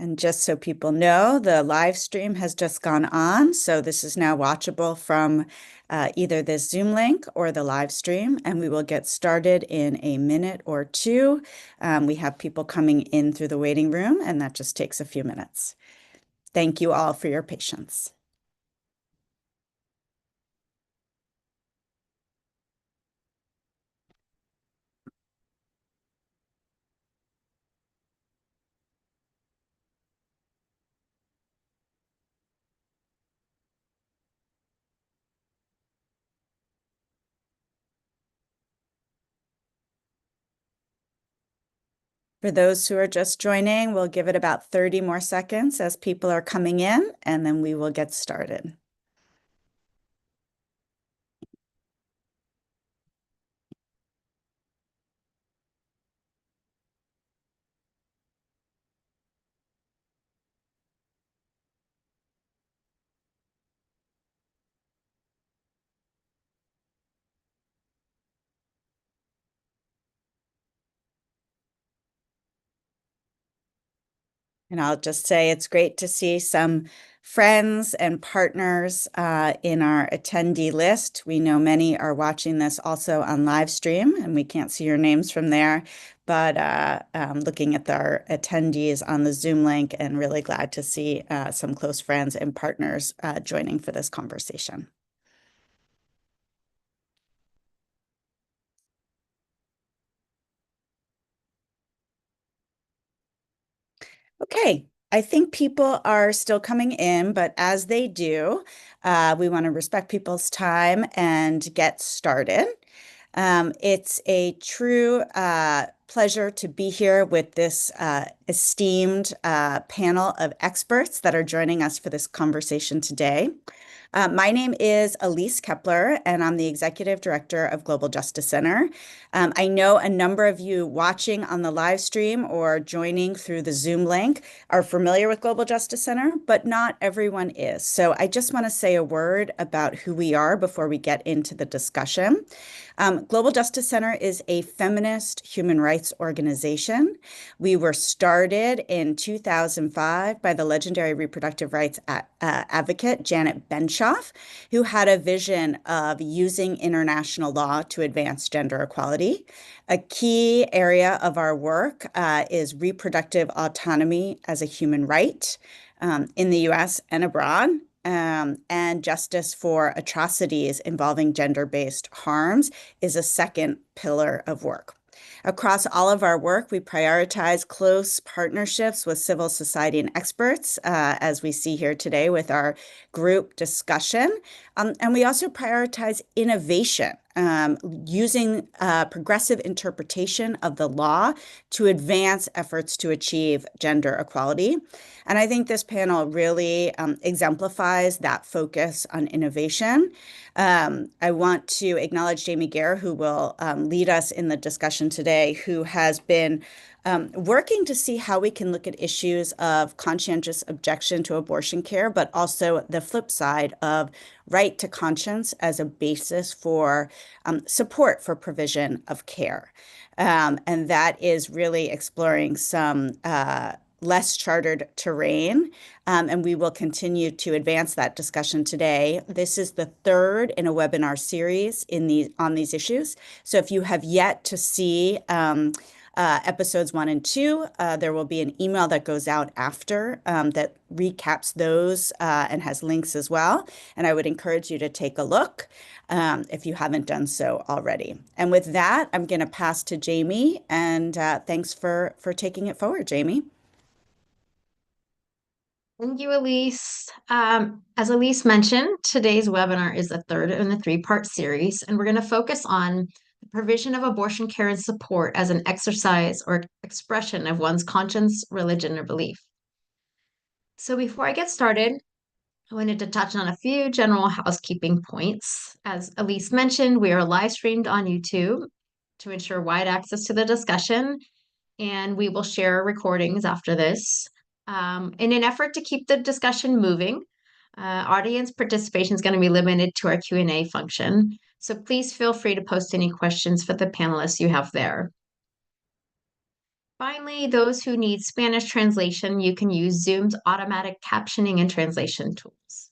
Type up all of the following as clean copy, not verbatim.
And just so people know, the live stream has just gone on. So this is now watchable from either this Zoom link or the live stream. And we will get started in a minute or two. We have people coming in through the waiting room, and that just takes a few minutes. Thank you all for your patience. For those who are just joining, we'll give it about 30 more seconds as people are coming in, and then we will get started. And I'll just say it's great to see some friends and partners in our attendee list. We know many are watching this also on live stream, and we can't see your names from there, but looking at our attendees on the Zoom link, and really glad to see some close friends and partners joining for this conversation. Okay, I think people are still coming in, but as they do, we want to respect people's time and get started. It's a true pleasure to be here with this esteemed panel of experts that are joining us for this conversation today. My name is Elise Kepler, and I'm the Executive Director of Global Justice Center. I know a number of you watching on the live stream or joining through the Zoom link are familiar with Global Justice Center, but not everyone is. So I just want to say a word about who we are before we get into the discussion. Global Justice Center is a feminist human rights organization. We were started in 2005 by the legendary reproductive rights advocate Janet Benshoff, who had a vision of using international law to advance gender equality. A key area of our work is reproductive autonomy as a human right in the US and abroad. And justice for atrocities involving gender-based harms is a second pillar of work. Across all of our work, we prioritize close partnerships with civil society and experts, as we see here today with our group discussion. And we also prioritize innovation, using progressive interpretation of the law to advance efforts to achieve gender equality. And I think this panel really exemplifies that focus on innovation. I want to acknowledge Jamie Gare, who will lead us in the discussion today, who has been working to see how we can look at issues of conscientious objection to abortion care, but also the flip side of right to conscience as a basis for support for provision of care. And that is really exploring some less chartered terrain, and we will continue to advance that discussion today. This is the third in a webinar series on these issues. So if you have yet to see episodes 1 and 2, there will be an email that goes out after that recaps those and has links as well. And I would encourage you to take a look if you haven't done so already. And with that, I'm going to pass to Jamie, and thanks for taking it forward, Jamie. Thank you, Elise. As Elise mentioned, today's webinar is the third in a three-part series, and we're going to focus on the provision of abortion care and support as an exercise or expression of one's conscience, religion, or belief. So before I get started, I wanted to touch on a few general housekeeping points. As Elise mentioned, we are live streamed on YouTube to ensure wide access to the discussion, and we will share recordings after this. In an effort to keep the discussion moving, audience participation is going to be limited to our Q&A function. So please feel free to post any questions for the panelists you have there. Finally, those who need Spanish translation, you can use Zoom's automatic captioning and translation tools.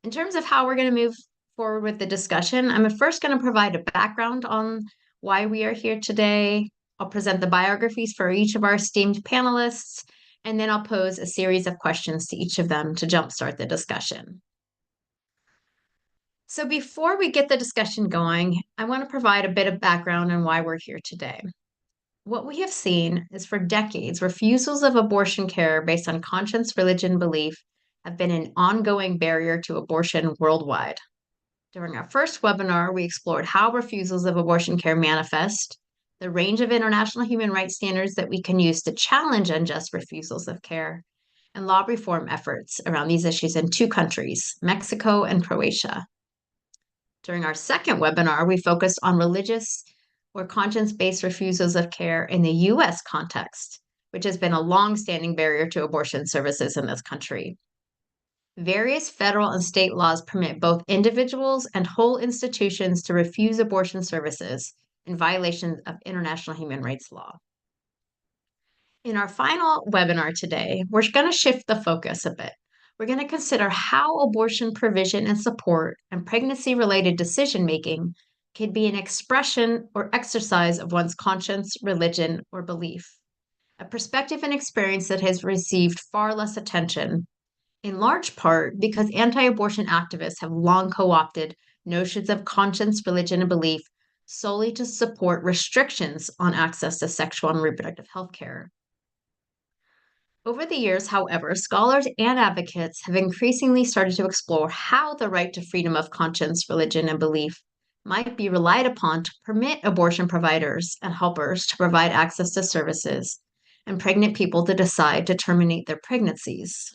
In terms of how we're going to move forward with the discussion, I'm first going to provide a background on why we are here today. I'll present the biographies for each of our esteemed panelists, and then I'll pose a series of questions to each of them to jumpstart the discussion. So before we get the discussion going, I want to provide a bit of background on why we're here today. What we have seen is for decades, refusals of abortion care based on conscience, religion, belief have been an ongoing barrier to abortion worldwide. During our first webinar, we explored how refusals of abortion care manifest, the range of international human rights standards that we can use to challenge unjust refusals of care, and law reform efforts around these issues in two countries, Mexico and Croatia. During our second webinar, we focused on religious or conscience-based refusals of care in the U.S. context, which has been a long-standing barrier to abortion services in this country. Various federal and state laws permit both individuals and whole institutions to refuse abortion services in violation of international human rights law. In our final webinar today, we're going to shift the focus a bit. We're going to consider how abortion provision and support and pregnancy-related decision-making can be an expression or exercise of one's conscience, religion, or belief, a perspective and experience that has received far less attention, in large part because anti-abortion activists have long co-opted notions of conscience, religion, and belief solely to support restrictions on access to sexual and reproductive health care. Over the years, however, scholars and advocates have increasingly started to explore how the right to freedom of conscience, religion, and belief might be relied upon to permit abortion providers and helpers to provide access to services and pregnant people to decide to terminate their pregnancies.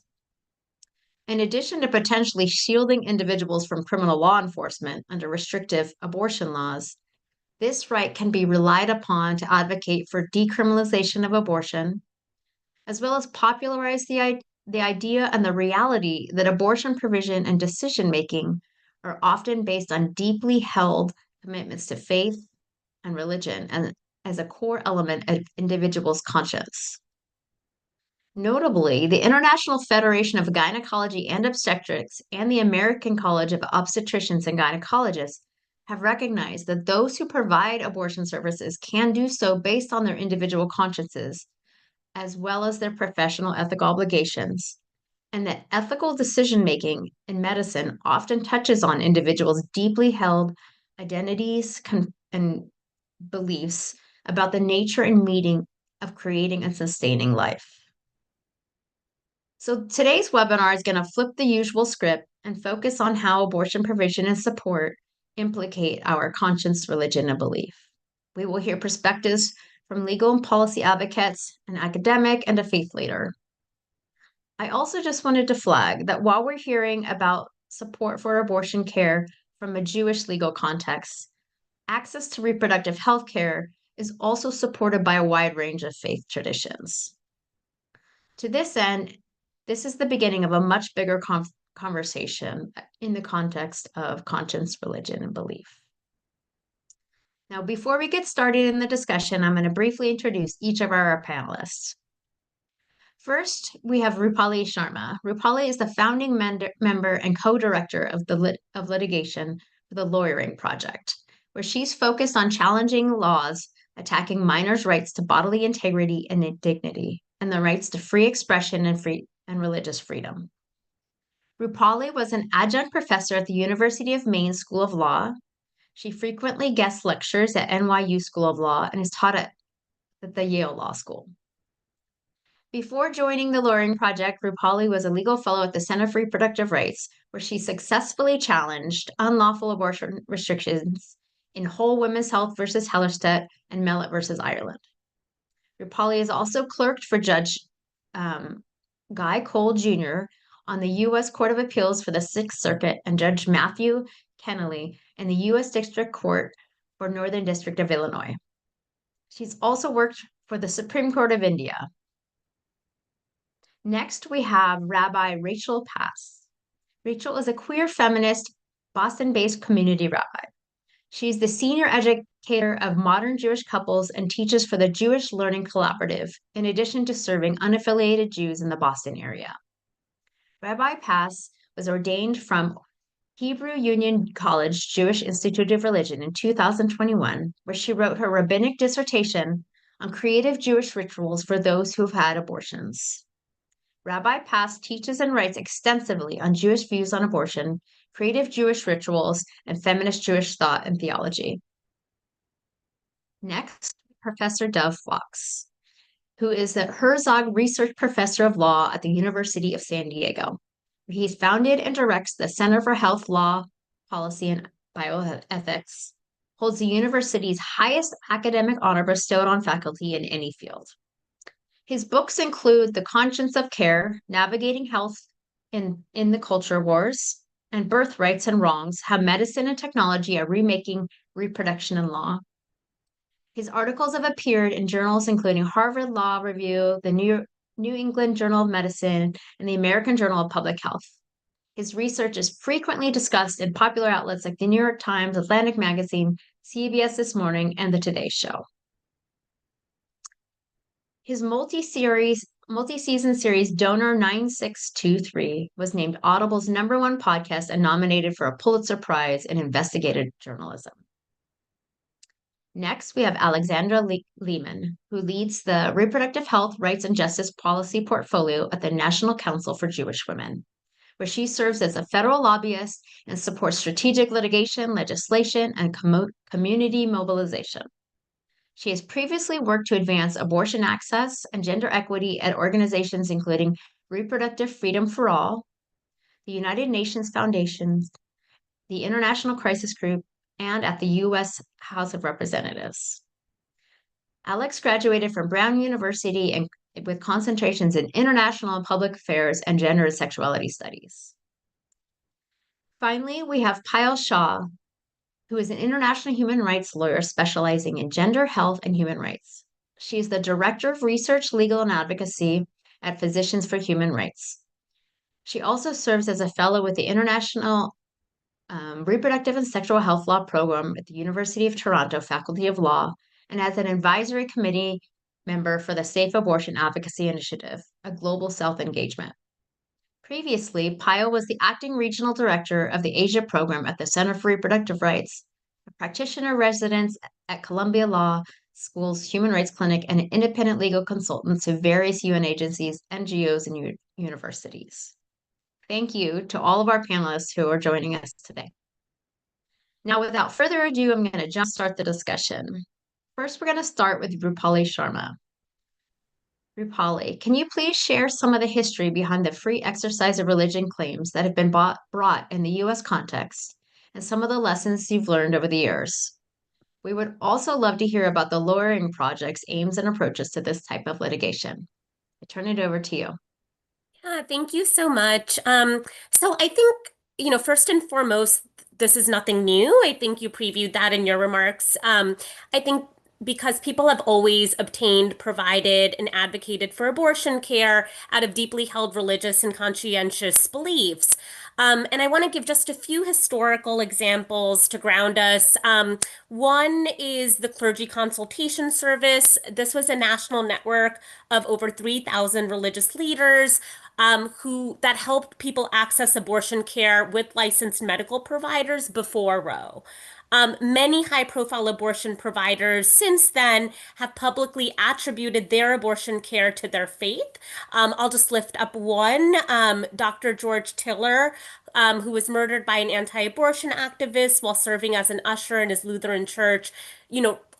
In addition to potentially shielding individuals from criminal law enforcement under restrictive abortion laws, this right can be relied upon to advocate for decriminalization of abortion, as well as popularize the idea and the reality that abortion provision and decision-making are often based on deeply held commitments to faith and religion and as a core element of individuals' conscience. Notably, the International Federation of Gynecology and Obstetrics and the American College of Obstetricians and Gynecologists have recognized that those who provide abortion services can do so based on their individual consciences, as well as their professional ethical obligations, and that ethical decision-making in medicine often touches on individuals' deeply held identities and beliefs about the nature and meaning of creating and sustaining life. So today's webinar is going to flip the usual script and focus on how abortion provision and support implicate our conscience, religion, and belief. We will hear perspectives from legal and policy advocates, an academic, and a faith leader. I also just wanted to flag that while we're hearing about support for abortion care from a Jewish legal context, access to reproductive health care is also supported by a wide range of faith traditions. To this end, this is the beginning of a much bigger conversation in the context of conscience, religion, and belief. Now, before we get started in the discussion, I'm going to briefly introduce each of our panelists. First, we have Rupali Sharma. Rupali is the founding member and co-director of litigation for the Lawyering Project, where she's focused on challenging laws attacking minors' rights to bodily integrity and dignity, and the rights to free expression and religious freedom. Rupali was an adjunct professor at the University of Maine School of Law. She frequently guest lectures at NYU School of Law and is taught at the Yale Law School. Before joining the Lawyering Project, Rupali was a legal fellow at the Center for Reproductive Rights, where she successfully challenged unlawful abortion restrictions in Whole Women's Health versus Hellerstedt and Mellett versus Ireland. Rupali has also clerked for Judge Guy Cole Jr. on the U.S. Court of Appeals for the Sixth Circuit and Judge Matthew Kennelly in the U.S. District Court for Northern District of Illinois. She's also worked for the Supreme Court of India. Next, we have Rabbi Rachel Pass. Rachel is a queer feminist, Boston-based community rabbi. She's the senior educator of modern Jewish couples and teaches for the Jewish Learning Collaborative, in addition to serving unaffiliated Jews in the Boston area. Rabbi Pass was ordained from Hebrew Union College Jewish Institute of Religion in 2021, where she wrote her rabbinic dissertation on creative Jewish rituals for those who have had abortions. Rabbi Pass teaches and writes extensively on Jewish views on abortion, creative Jewish rituals, and feminist Jewish thought and theology. Next, Professor Dov Fox, who is the Herzog Research Professor of Law at the University of San Diego. He's founded and directs the Center for Health Law, Policy, and Bioethics, holds the university's highest academic honor bestowed on faculty in any field. His books include The Conscience of Care, Navigating Health in the Culture Wars, and Birthrights and Wrongs, How Medicine and Technology Are Remaking Reproduction and Law. His articles have appeared in journals including Harvard Law Review, the New England Journal of Medicine, and the American Journal of Public Health. His research is frequently discussed in popular outlets like the New York Times, Atlantic Magazine, CBS This Morning, and The Today Show. His multi-season series Donor 9623 was named Audible's #1 podcast and nominated for a Pulitzer Prize in investigative journalism. Next, we have Alexandra Lehman, who leads the Reproductive Health, Rights, and Justice Policy portfolio at the National Council for Jewish Women, where she serves as a federal lobbyist and supports strategic litigation, legislation, and community mobilization. She has previously worked to advance abortion access and gender equity at organizations including Reproductive Freedom for All, the United Nations Foundation, the International Crisis Group, and at the U.S. House of Representatives. Alex graduated from Brown University and with concentrations in international and public affairs and gender and sexuality studies. Finally, we have Payal Shah, who is an international human rights lawyer specializing in gender, health, and human rights. She is the Director of Research, Legal, and Advocacy at Physicians for Human Rights. She also serves as a fellow with the International Reproductive and Sexual Health Law Program at the University of Toronto Faculty of Law, and as an advisory committee member for the Safe Abortion Advocacy Initiative, a global self-engagement. Previously, Payal was the acting regional director of the Asia program at the Center for Reproductive Rights, a practitioner resident at Columbia Law School's Human Rights Clinic, and an independent legal consultant to various UN agencies, NGOs, and universities. Thank you to all of our panelists who are joining us today. Now, without further ado, I'm going to jumpstart the discussion. First, we're going to start with Rupali Sharma. Rupali, can you please share some of the history behind the free exercise of religion claims that have been brought in the U.S. context and some of the lessons you've learned over the years? We would also love to hear about the lawyering project's aims and approaches to this type of litigation. I turn it over to you. Yeah, thank you so much. So I think, first and foremost, this is nothing new. I think you previewed that in your remarks. I think because people have always obtained, provided, and advocated for abortion care out of deeply held religious and conscientious beliefs. And I want to give just a few historical examples to ground us. One is the Clergy Consultation Service. This was a national network of over 3,000 religious leaders that helped people access abortion care with licensed medical providers before Roe. Many high-profile abortion providers since then have publicly attributed their abortion care to their faith. I'll just lift up one, Dr. George Tiller, who was murdered by an anti-abortion activist while serving as an usher in his Lutheran church,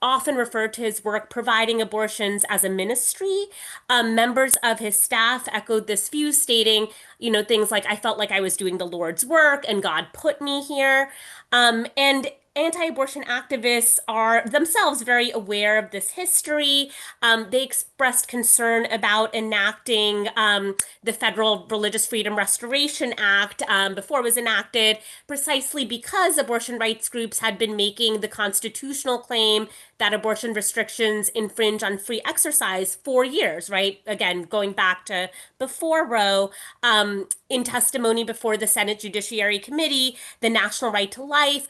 often referred to his work providing abortions as a ministry. Members of his staff echoed this view, stating, things like, I felt like I was doing the Lord's work and God put me here. And anti-abortion activists are themselves very aware of this history. They expressed concern about enacting the Federal Religious Freedom Restoration Act before it was enacted, precisely because abortion rights groups had been making the constitutional claim that abortion restrictions infringe on free exercise for years, right? Again, going back to before Roe, in testimony before the Senate Judiciary Committee, the National Right to Life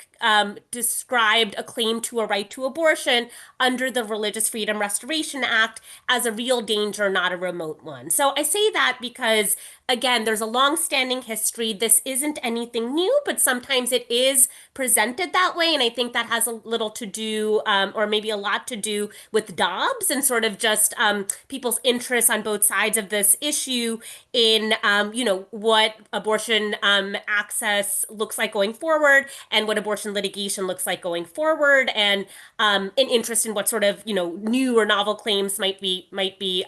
described a claim to a right to abortion under the Religious Freedom Restoration Act as a real danger, not a remote one. So I say that because, again, there's a long-standing history. This isn't anything new, but sometimes it is presented that way. And I think that has a little to do, or maybe a lot to do with Dobbs and sort of just people's interests on both sides of this issue in, what abortion access looks like going forward and what abortion litigation looks like going forward, and an interest in what sort of, new or novel claims might be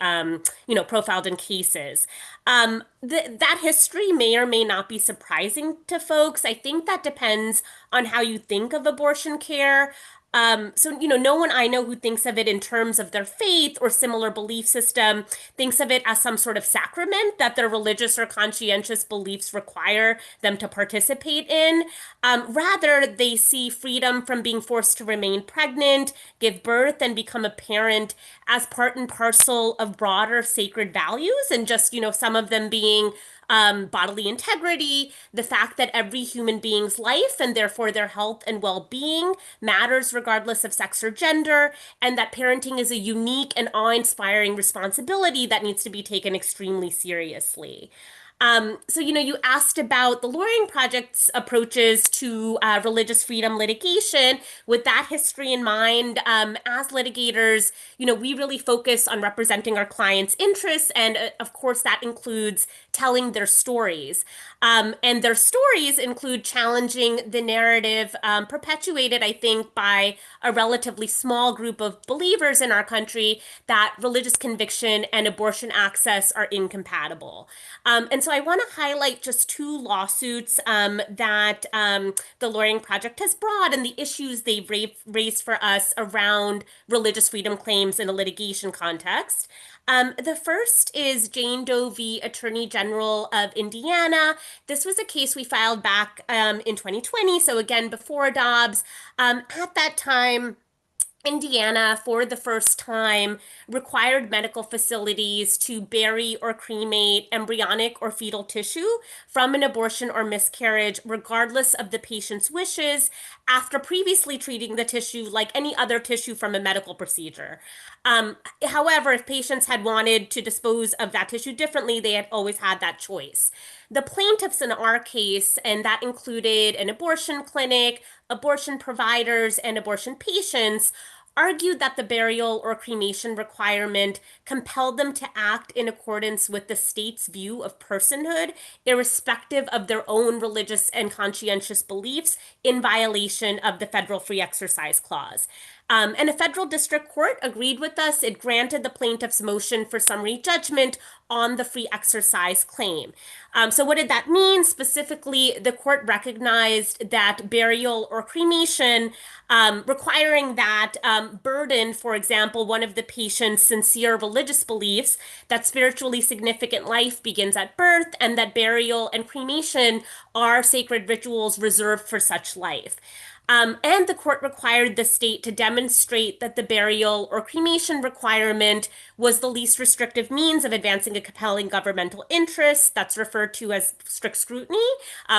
profiled in cases. That history may or may not be surprising to folks. I think that depends on how you think of abortion care. So, no one I know who thinks of it in terms of their faith or similar belief system thinks of it as some sort of sacrament that their religious or conscientious beliefs require them to participate in. Rather, they see freedom from being forced to remain pregnant, give birth, and become a parent as part and parcel of broader sacred values, and just, some of them being bodily integrity, the fact that every human being's life and therefore their health and well-being matters regardless of sex or gender, and that parenting is a unique and awe-inspiring responsibility that needs to be taken extremely seriously. So, you asked about the Lawyering Project's approaches to religious freedom litigation. With that history in mind, as litigators, we really focus on representing our clients' interests. And of course, that includes telling their stories. And their stories include challenging the narrative perpetuated, I think, by a relatively small group of believers in our country that religious conviction and abortion access are incompatible. And so I want to highlight just two lawsuits that the Lawyering Project has brought and the issues they've raised for us around religious freedom claims in a litigation context. The first is Jane Doe v. Attorney General of Indiana. This was a case we filed back in 2020, so again, before Dobbs. At that time, Indiana, for the first time, required medical facilities to bury or cremate embryonic or fetal tissue from an abortion or miscarriage, regardless of the patient's wishes, after previously treating the tissue like any other tissue from a medical procedure. However, if patients had wanted to dispose of that tissue differently, they had always had that choice. The plaintiffs in our case, and that included an abortion clinic, abortion providers, and abortion patients, argued that the burial or cremation requirement compelled them to act in accordance with the state's view of personhood, irrespective of their own religious and conscientious beliefs, in violation of the Federal Free Exercise Clause. And a federal district court agreed with us. It granted the plaintiff's motion for summary judgment on the free exercise claim. So what did that mean? Specifically, the court recognized that burial or cremation, requiring that burden, for example, one of the patient's sincere religious beliefs that spiritually significant life begins at birth and that burial and cremation are sacred rituals reserved for such life. And the court required the state to demonstrate that the burial or cremation requirement was the least restrictive means of advancing a compelling governmental interest. That's referred to as strict scrutiny.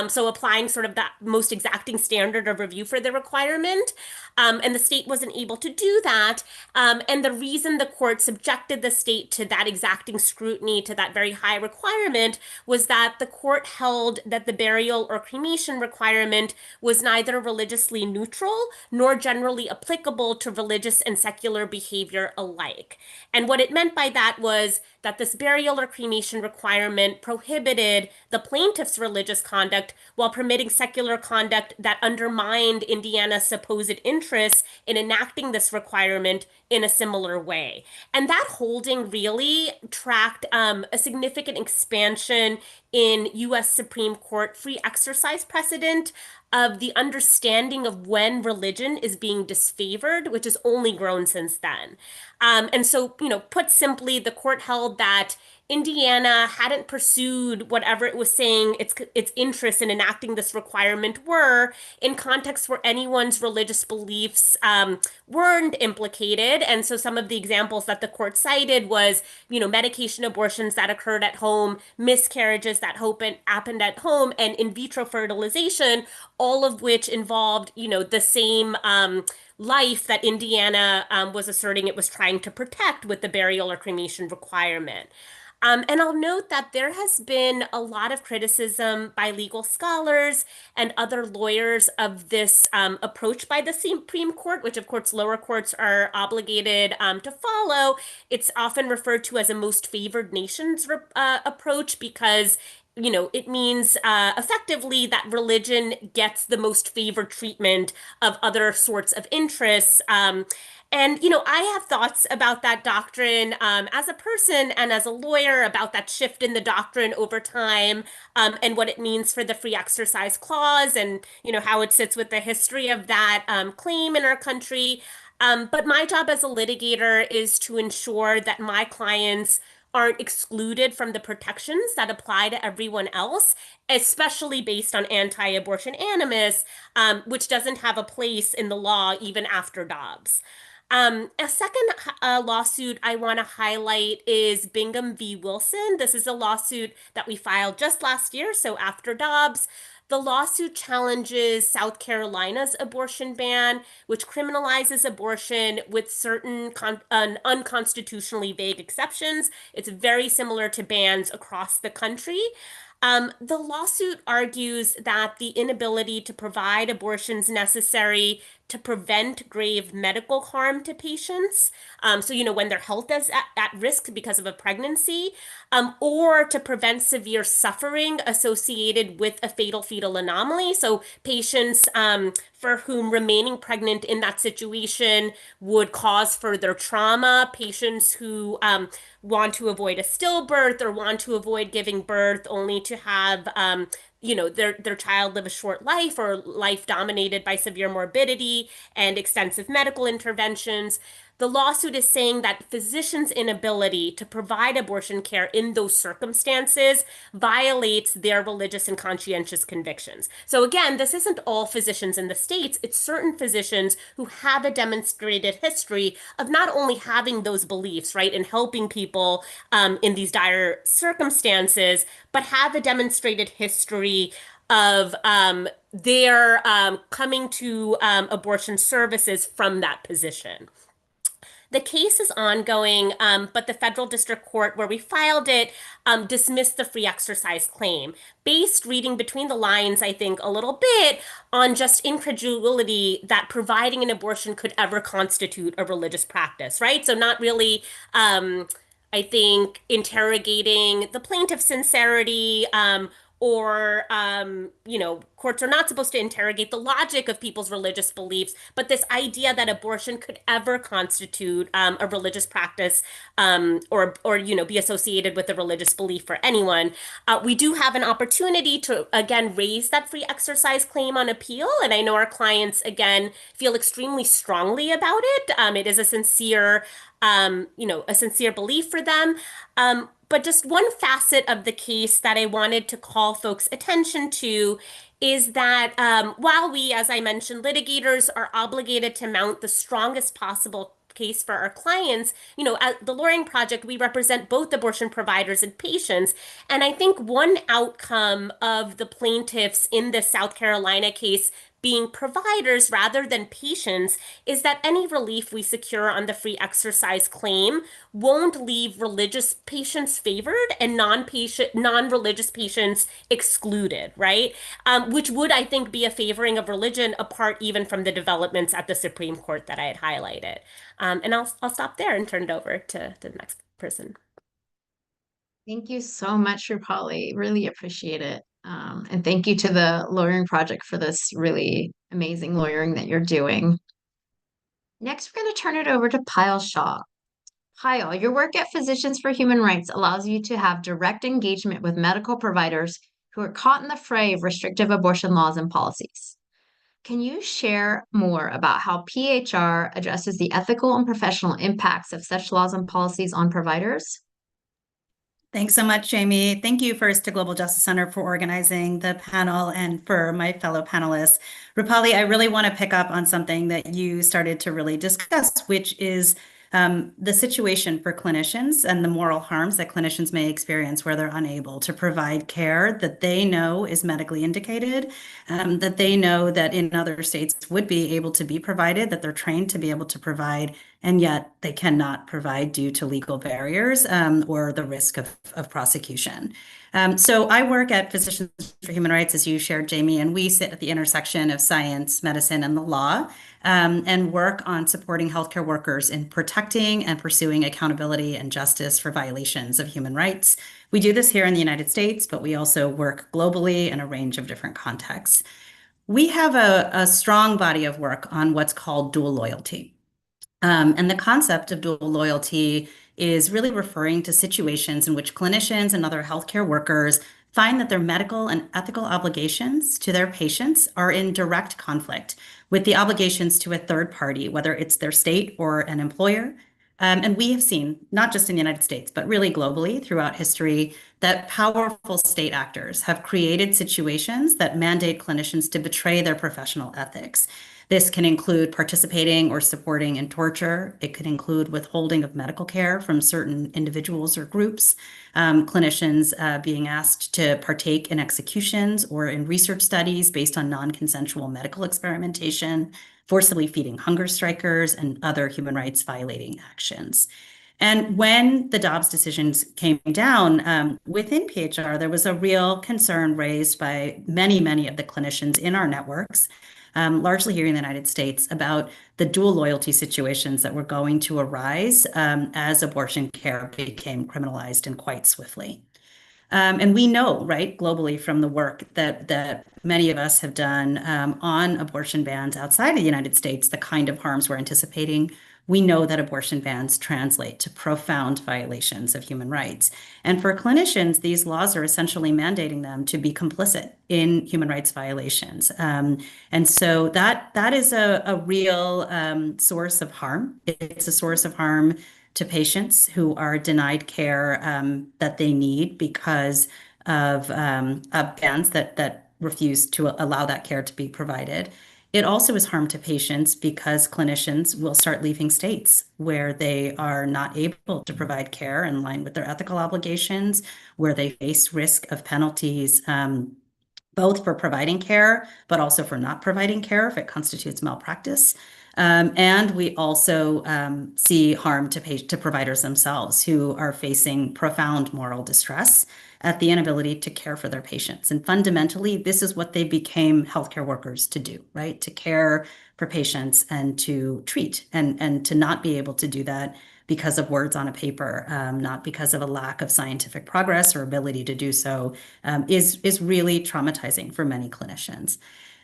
So applying sort of that most exacting standard of review for the requirement. And the state wasn't able to do that. And the reason the court subjected the state to that exacting scrutiny, to that very high requirement, was that the court held that the burial or cremation requirement was neither religiously neutral nor generally applicable to religious and secular behavior alike. And what it meant by that was that this burial or cremation requirement prohibited the plaintiff's religious conduct while permitting secular conduct that undermined Indiana's supposed interests in enacting this requirement in a similar way. And that holding really tracked a significant expansion in U.S. Supreme Court free exercise precedent of the understanding of when religion is being disfavored, which has only grown since then. And so, put simply, the court held that Indiana hadn't pursued whatever it was saying its interest in enacting this requirement were in contexts where anyone's religious beliefs weren't implicated. And so some of the examples that the court cited was, medication abortions that occurred at home, miscarriages that happened at home, and in vitro fertilization, all of which involved, the same life that Indiana was asserting it was trying to protect with the burial or cremation requirement. And I'll note that there has been a lot of criticism by legal scholars and other lawyers of this approach by the Supreme Court, which of course lower courts are obligated to follow. It's often referred to as a most favored nations approach because it means effectively that religion gets the most favored treatment of other sorts of interests. And I have thoughts about that doctrine as a person and as a lawyer about that shift in the doctrine over time and what it means for the free exercise clause and, how it sits with the history of that claim in our country. But my job as a litigator is to ensure that my clients aren't excluded from the protections that apply to everyone else, especially based on anti-abortion animus, which doesn't have a place in the law even after Dobbs. A second lawsuit I want to highlight is Bingham v. Wilson. This is a lawsuit that we filed just last year, so after Dobbs. The lawsuit challenges South Carolina's abortion ban, which criminalizes abortion with certain unconstitutionally vague exceptions. It's very similar to bans across the country. The lawsuit argues that the inability to provide abortions necessary to prevent grave medical harm to patients, so when their health is at risk because of a pregnancy, or to prevent severe suffering associated with a fatal fetal anomaly. So patients for whom remaining pregnant in that situation would cause further trauma, patients who want to avoid a stillbirth or want to avoid giving birth only to have their child live a short life or life dominated by severe morbidity and extensive medical interventions. The lawsuit is saying that physicians' inability to provide abortion care in those circumstances violates their religious and conscientious convictions. So again, this isn't all physicians in the States, it's certain physicians who have a demonstrated history of not only having those beliefs, right, and helping people in these dire circumstances, but have a demonstrated history of their coming to abortion services from that position. The case is ongoing, but the federal district court where we filed it dismissed the free exercise claim, based reading between the lines, I think, a little bit on just incredulity that providing an abortion could ever constitute a religious practice, right? So not really, I think, interrogating the plaintiff's sincerity, or courts are not supposed to interrogate the logic of people's religious beliefs, but this idea that abortion could ever constitute a religious practice or be associated with a religious belief for anyone. We do have an opportunity to, again, raise that free exercise claim on appeal. And I know our clients, again, feel extremely strongly about it. It is a sincere belief for them. But just one facet of the case that I wanted to call folks' attention to is that while we, as I mentioned, litigators are obligated to mount the strongest possible case for our clients, at the Lawyering Project, we represent both abortion providers and patients. And I think one outcome of the plaintiffs in this South Carolina case being providers rather than patients is that any relief we secure on the free exercise claim won't leave religious patients favored and non-religious patients excluded, right? Which would, I think, be a favoring of religion apart even from the developments at the Supreme Court that I had highlighted. And I'll stop there and turn it over to the next person. Thank you so much, Rupali. Really appreciate it. And thank you to the Lawyering Project for this really amazing lawyering that you're doing. Next, we're going to turn it over to Payal Shah. Payal, your work at Physicians for Human Rights allows you to have direct engagement with medical providers who are caught in the fray of restrictive abortion laws and policies. Can you share more about how PHR addresses the ethical and professional impacts of such laws and policies on providers? Thanks so much, Jamie. Thank you first to Global Justice Center for organizing the panel and for my fellow panelists. Rupali, I really want to pick up on something that you started to really discuss, which is the situation for clinicians and the moral harms that clinicians may experience where they're unable to provide care that they know is medically indicated, that they know that in other states would be able to be provided, that they're trained to be able to provide, and yet they cannot provide due to legal barriers or the risk of prosecution. So I work at Physicians for Human Rights, as you shared, Jamie, and we sit at the intersection of science, medicine, and the law, and work on supporting healthcare workers in protecting and pursuing accountability and justice for violations of human rights. We do this here in the United States, but we also work globally in a range of different contexts. We have a strong body of work on what's called dual loyalty. And the concept of dual loyalty is really referring to situations in which clinicians and other healthcare workers find that their medical and ethical obligations to their patients are in direct conflict with the obligations to a third party, whether it's their state or an employer. And we have seen, not just in the United States, but really globally throughout history, that powerful state actors have created situations that mandate clinicians to betray their professional ethics. This can include participating or supporting in torture. It could include withholding of medical care from certain individuals or groups, clinicians being asked to partake in executions or in research studies based on non-consensual medical experimentation, forcibly feeding hunger strikers, and other human rights violating actions. And when the Dobbs decisions came down within PHR, there was a real concern raised by many of the clinicians in our networks, largely here in the United States, about the dual loyalty situations that were going to arise as abortion care became criminalized and quite swiftly. And we know, right, globally from the work that many of us have done on abortion bans outside of the United States, the kind of harms we're anticipating. We know that abortion bans translate to profound violations of human rights. And for clinicians, these laws are essentially mandating them to be complicit in human rights violations. And so that is a real source of harm. It's a source of harm to patients who are denied care that they need because of bans that refuse to allow that care to be provided. It also is harm to patients because clinicians will start leaving states where they are not able to provide care in line with their ethical obligations, where they face risk of penalties, both for providing care, but also for not providing care if it constitutes malpractice. And we also see harm to providers themselves who are facing profound moral distress at the inability to care for their patients. And fundamentally, this is what they became healthcare workers to do, right? To care for patients and to treat, and to not be able to do that because of words on a paper, not because of a lack of scientific progress or ability to do so, is really traumatizing for many clinicians.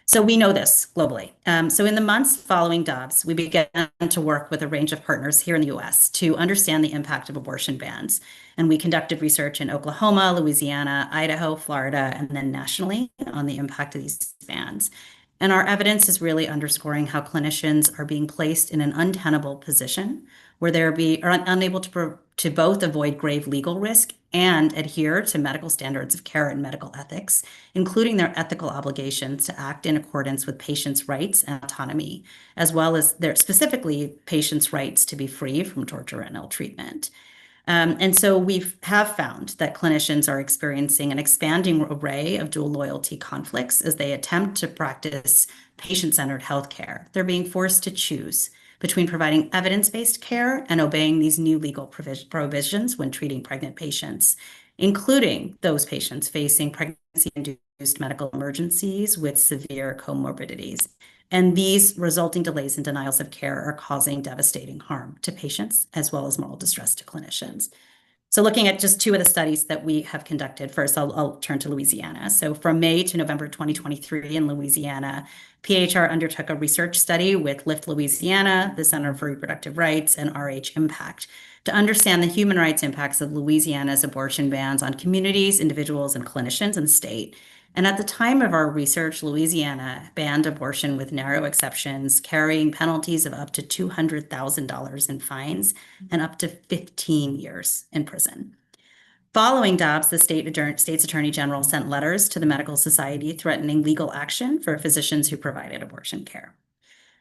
So we know this globally. So in the months following Dobbs, we began to work with a range of partners here in the US to understand the impact of abortion bans. And we conducted research in Oklahoma, Louisiana, Idaho, Florida, and then nationally on the impact of these bans. And our evidence is really underscoring how clinicians are being placed in an untenable position where are unable to both avoid grave legal risk and adhere to medical standards of care and medical ethics, including their ethical obligations to act in accordance with patients' rights and autonomy, as well as their specifically patients' rights to be free from torture and ill treatment. And so we have found that clinicians are experiencing an expanding array of dual loyalty conflicts as they attempt to practice patient-centered healthcare. They're being forced to choose between providing evidence-based care and obeying these new legal prohibitions when treating pregnant patients, including those patients facing pregnancy-induced medical emergencies with severe comorbidities. And these resulting delays and denials of care are causing devastating harm to patients as well as moral distress to clinicians. So looking at just two of the studies that we have conducted, first I'll turn to Louisiana. So from May to November 2023 in Louisiana, PHR undertook a research study with Lift Louisiana, the Center for Reproductive Rights, and RH Impact to understand the human rights impacts of Louisiana's abortion bans on communities, individuals, and clinicians in the state. And at the time of our research, Louisiana banned abortion with narrow exceptions, carrying penalties of up to $200,000 in fines and up to 15 years in prison. Following Dobbs, the state's attorney general sent letters to the medical society threatening legal action for physicians who provided abortion care.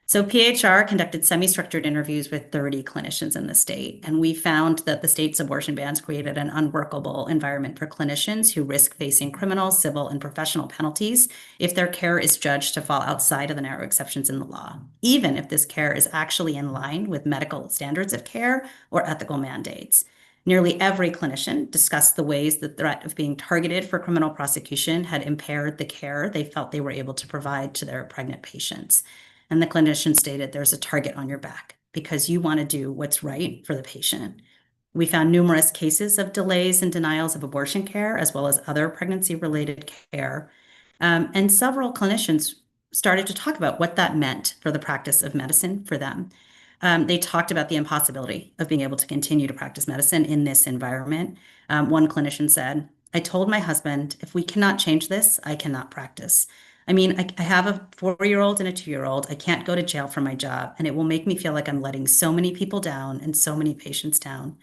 So PHR conducted semi-structured interviews with 30 clinicians in the state, and we found that the state's abortion bans created an unworkable environment for clinicians who risk facing criminal, civil, and professional penalties if their care is judged to fall outside of the narrow exceptions in the law, even if this care is actually in line with medical standards of care or ethical mandates. Nearly every clinician discussed the ways the threat of being targeted for criminal prosecution had impaired the care they felt they were able to provide to their pregnant patients. And the clinician stated, there's a target on your back because you want to do what's right for the patient. We found numerous cases of delays and denials of abortion care, as well as other pregnancy-related care. And several clinicians started to talk about what that meant for the practice of medicine for them. They talked about the impossibility of being able to continue to practice medicine in this environment. One clinician said, I told my husband, if we cannot change this, I cannot practice. I mean, I have a 4-year-old and a 2-year-old. I can't go to jail for my job, and it will make me feel like I'm letting so many people down and so many patients down.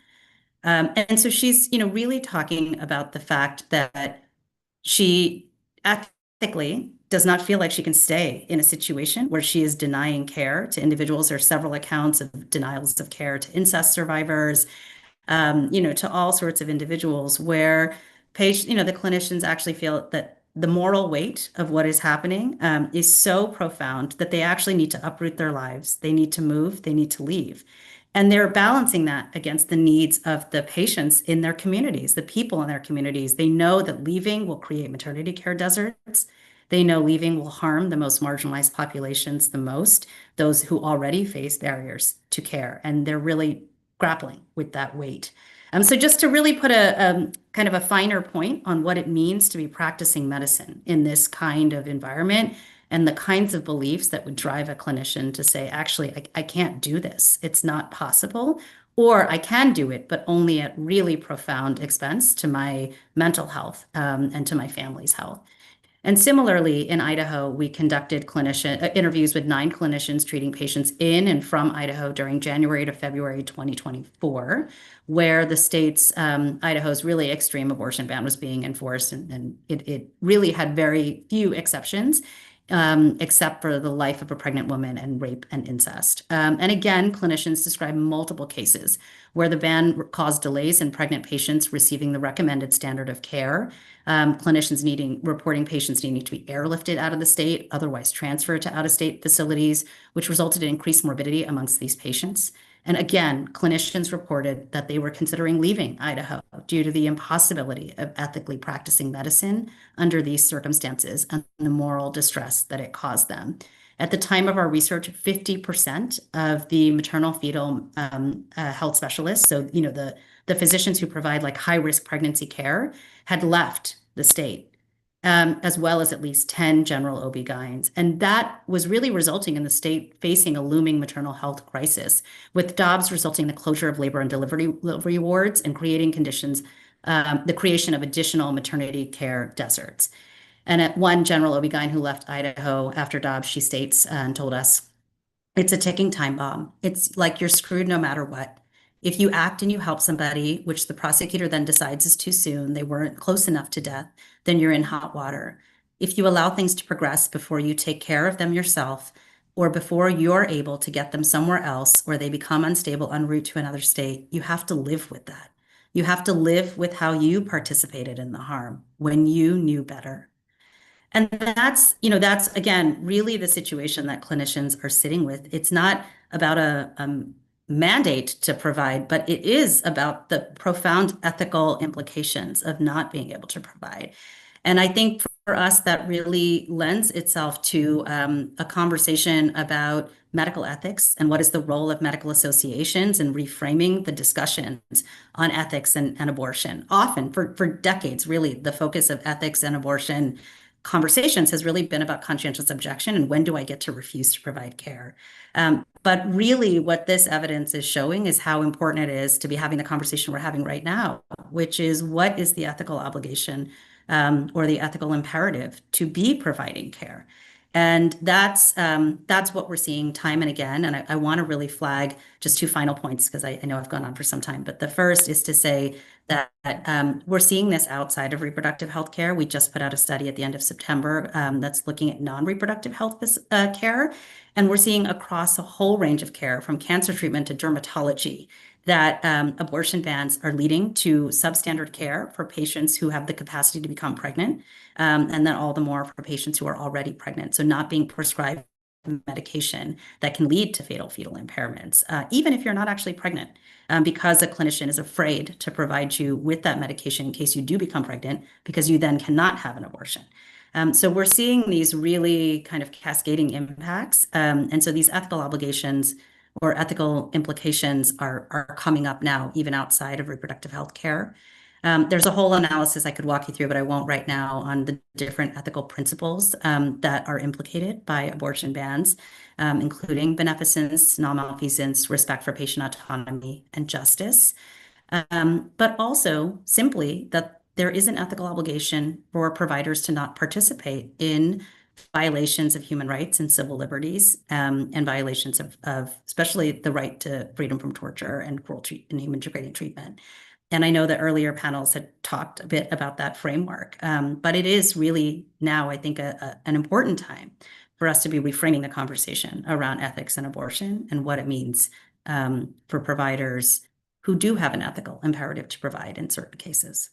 And so she's, really talking about the fact that she ethically does not feel like she can stay in a situation where she is denying care to individuals. There are several accounts of denials of care to incest survivors, to all sorts of individuals where the clinicians actually feel that the moral weight of what is happening is so profound that they actually need to uproot their lives. They need to move, they need to leave. And they're balancing that against the needs of the patients in their communities, the people in their communities. They know that leaving will create maternity care deserts. They know leaving will harm the most marginalized populations the most, those who already face barriers to care. And they're really grappling with that weight. So just to really put a kind of a finer point on what it means to be practicing medicine in this kind of environment and the kinds of beliefs that would drive a clinician to say, actually, I can't do this. It's not possible. Or I can do it, but only at really profound expense to my mental health and to my family's health. And similarly, in Idaho, we conducted interviews with 9 clinicians treating patients in and from Idaho during January to February 2024, where the state's Idaho's really extreme abortion ban was being enforced, and it really had very few exceptions. Except for the life of a pregnant woman and rape and incest. And again, clinicians describe multiple cases where the ban caused delays in pregnant patients receiving the recommended standard of care, clinicians reporting patients needing to be airlifted out of the state, otherwise transferred to out-of-state facilities, which resulted in increased morbidity amongst these patients. And again, clinicians reported that they were considering leaving Idaho due to the impossibility of ethically practicing medicine under these circumstances and the moral distress that it caused them. At the time of our research, 50% of the maternal fetal health specialists, so the physicians who provide like high-risk pregnancy care, had left the state. As well as at least 10 general OB-GYNs. And that was really resulting in the state facing a looming maternal health crisis, with Dobbs resulting in the closure of labor and delivery wards and creating the creation of additional maternity care deserts. And at one general OB-GYN who left Idaho after Dobbs, she states and told us, it's a ticking time bomb. It's like you're screwed no matter what. If you act and you help somebody, which the prosecutor then decides is too soon, they weren't close enough to death, then you're in hot water. If you allow things to progress before you take care of them yourself, or before you're able to get them somewhere else, or they become unstable en route to another state, you have to live with that. You have to live with how you participated in the harm when you knew better. And that's again, really the situation that clinicians are sitting with. It's not about a mandate to provide, but it is about the profound ethical implications of not being able to provide. And I think for us, that really lends itself to a conversation about medical ethics and what is the role of medical associations in reframing the discussions on ethics and abortion. Often, for decades, really, the focus of ethics and abortion conversations has really been about conscientious objection and when do I get to refuse to provide care. But really what this evidence is showing is how important it is to be having the conversation we're having right now, which is what is the ethical obligation or the ethical imperative to be providing care. And that's what we're seeing time and again. And I want to really flag just two final points because I know I've gone on for some time. But the first is to say that we're seeing this outside of reproductive health care. We just put out a study at the end of September that's looking at non-reproductive health care. And we're seeing across a whole range of care, from cancer treatment to dermatology, that abortion bans are leading to substandard care for patients who have the capacity to become pregnant, and then all the more for patients who are already pregnant. So not being prescribed medication that can lead to fatal fetal impairments, even if you're not actually pregnant, because a clinician is afraid to provide you with that medication in case you do become pregnant, because you then cannot have an abortion. So we're seeing these really kind of cascading impacts. And so these ethical obligations or ethical implications are coming up now, even outside of reproductive health care. There's a whole analysis I could walk you through, but I won't right now, on the different ethical principles that are implicated by abortion bans, including beneficence, non-malfeasance, respect for patient autonomy, and justice. But also simply that there is an ethical obligation for providers to not participate in violations of human rights and civil liberties, and violations of especially the right to freedom from torture and cruel and inhuman degrading treatment. And I know that earlier panels had talked a bit about that framework, but it is really now, I think, an important time for us to be reframing the conversation around ethics and abortion and what it means for providers who do have an ethical imperative to provide in certain cases.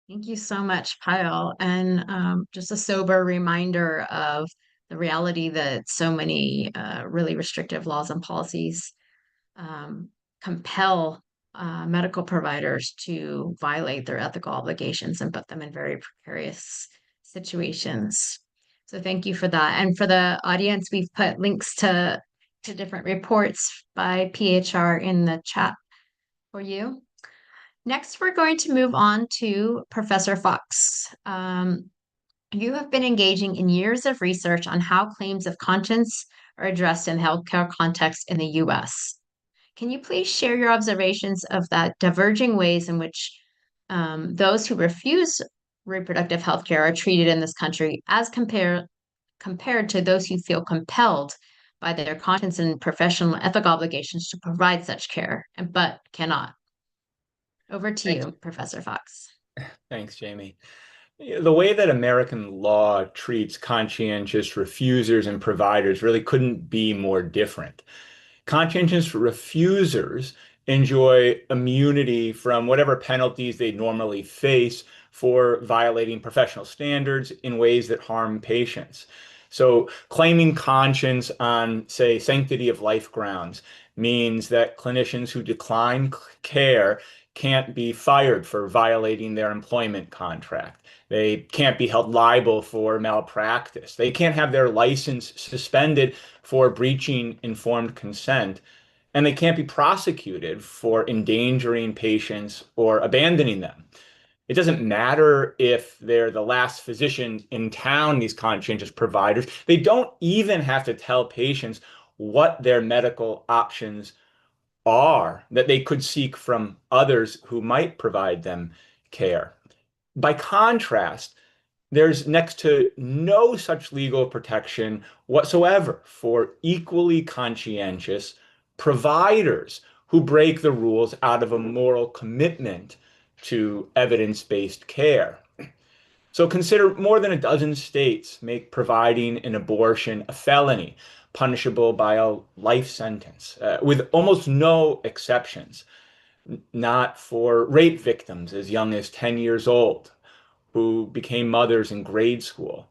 Thank you so much, Kyle. And just a sober reminder of the reality that so many really restrictive laws and policies compel medical providers to violate their ethical obligations and put them in very precarious situations. So thank you for that. And for the audience, we've put links to different reports by PHR in the chat for you. Next, we're going to move on to Professor Fox. You have been engaging in years of research on how claims of conscience are addressed in healthcare context in the US. Can you please share your observations of that diverging ways in which those who refuse reproductive health care are treated in this country as compared to those who feel compelled by their conscience and professional ethical obligations to provide such care, but cannot? Over to Thanks. you, Professor Fox. Thanks, Jamie. The way that American law treats conscientious refusers and providers really couldn't be more different. Conscientious refusers enjoy immunity from whatever penalties they normally face for violating professional standards in ways that harm patients. So claiming conscience on, say, sanctity of life grounds means that clinicians who decline care can't be fired for violating their employment contract. They can't be held liable for malpractice. They can't have their license suspended for breaching informed consent. And they can't be prosecuted for endangering patients or abandoning them. It doesn't matter if they're the last physician in town, these conscientious providers. They don't even have to tell patients what their medical options are that they could seek from others who might provide them care. By contrast, there's next to no such legal protection whatsoever for equally conscientious providers who break the rules out of a moral commitment to evidence-based care. So consider more than a dozen states make providing an abortion a felony, punishable by a life sentence, with almost no exceptions. Not for rape victims as young as 10 years old, who became mothers in grade school.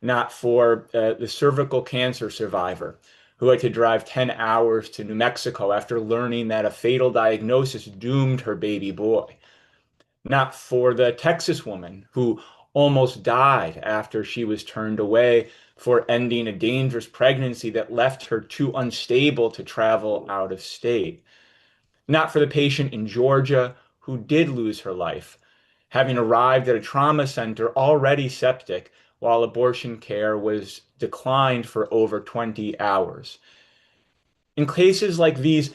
Not for the cervical cancer survivor who had to drive 10 hours to New Mexico after learning that a fatal diagnosis doomed her baby boy. Not for the Texas woman who almost died after she was turned away for ending a dangerous pregnancy that left her too unstable to travel out of state. Not for the patient in Georgia who did lose her life, having arrived at a trauma center already septic while abortion care was declined for over 20 hours. In cases like these,